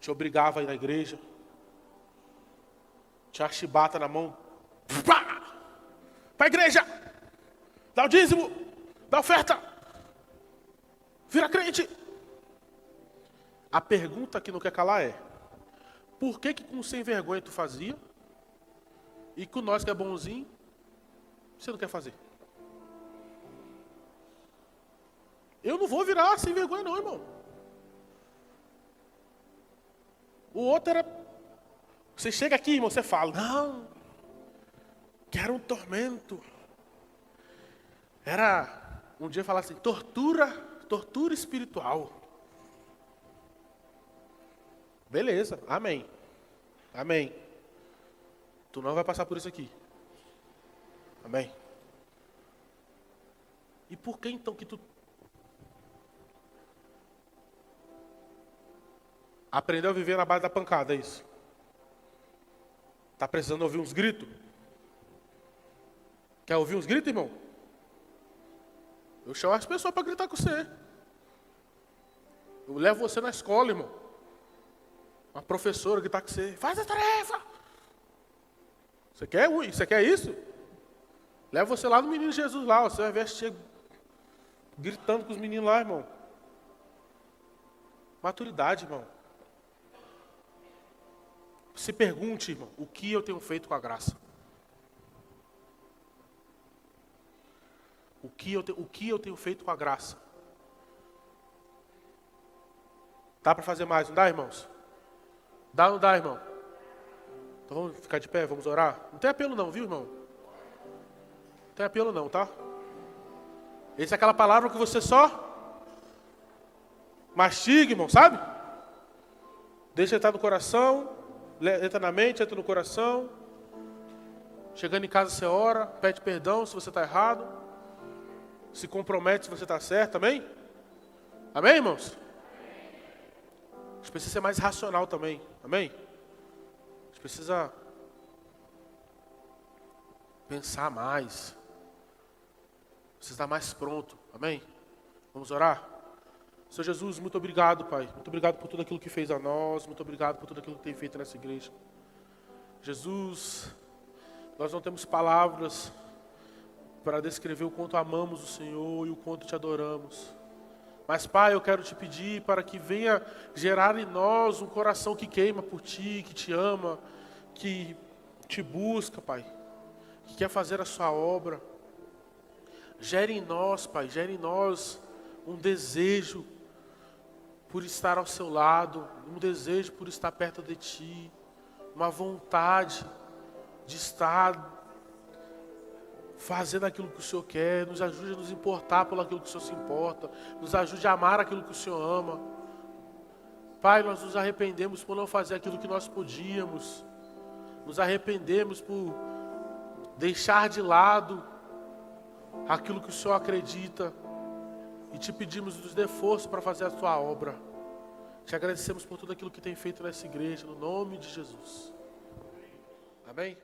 te obrigava a ir na igreja. Tinha a chibata na mão. Para a igreja! Dá o dízimo! Dá a oferta! Vira crente! A pergunta que não quer calar é: por que com sem vergonha tu fazia? E com nós que é bonzinho, você não quer fazer? Eu não vou virar sem vergonha não, irmão. O outro era... Você chega aqui, irmão, você fala, não, que era um tormento. Era, um dia falar assim, tortura espiritual. Beleza, amém. Amém. Tu não vai passar por isso aqui. Amém. E por que então que tu... Aprendeu a viver na base da pancada, é isso. Tá precisando ouvir uns gritos? Quer ouvir uns gritos, irmão? Eu chamo as pessoas para gritar com você. Eu levo você na escola, irmão. Uma professora gritar com você. Faz a tarefa. Você quer isso? Leva você lá no Menino Jesus lá. Você vai ver gritando com os meninos lá, irmão. Maturidade, irmão. Se pergunte, irmão, o que eu tenho feito com a graça? O que eu tenho feito com a graça? Dá para fazer mais, não dá, irmãos? Dá ou não dá, irmão? Então vamos ficar de pé, vamos orar? Não tem apelo não, viu, irmão? Não tem apelo não, tá? Essa é aquela palavra que você só mastiga, irmão, sabe? Deixa entrar no coração, entra na mente, entra no coração. Chegando em casa você ora, pede perdão se você está errado. Se compromete se você está certo, amém? Amém, irmãos? A gente precisa ser mais racional também, amém? A gente precisa pensar mais. Precisa estar mais pronto, amém? Vamos orar? Senhor Jesus, muito obrigado, Pai. Muito obrigado por tudo aquilo que fez a nós. Muito obrigado por tudo aquilo que tem feito nessa igreja. Jesus, nós não temos palavras para descrever o quanto amamos o Senhor e o quanto te adoramos. Mas, Pai, eu quero te pedir para que venha gerar em nós um coração que queima por Ti, que te ama, que te busca, Pai, que quer fazer a sua obra. Gere em nós, Pai, gere em nós um desejo por estar ao seu lado, um desejo por estar perto de Ti, uma vontade de estar fazendo aquilo que o Senhor quer. Nos ajude a nos importar por aquilo que o Senhor se importa, nos ajude a amar aquilo que o Senhor ama. Pai, nós nos arrependemos por não fazer aquilo que nós podíamos, nos arrependemos por deixar de lado aquilo que o Senhor acredita e te pedimos nos dê força para fazer a tua obra. Te agradecemos por tudo aquilo que tem feito nessa igreja, no nome de Jesus. Amém?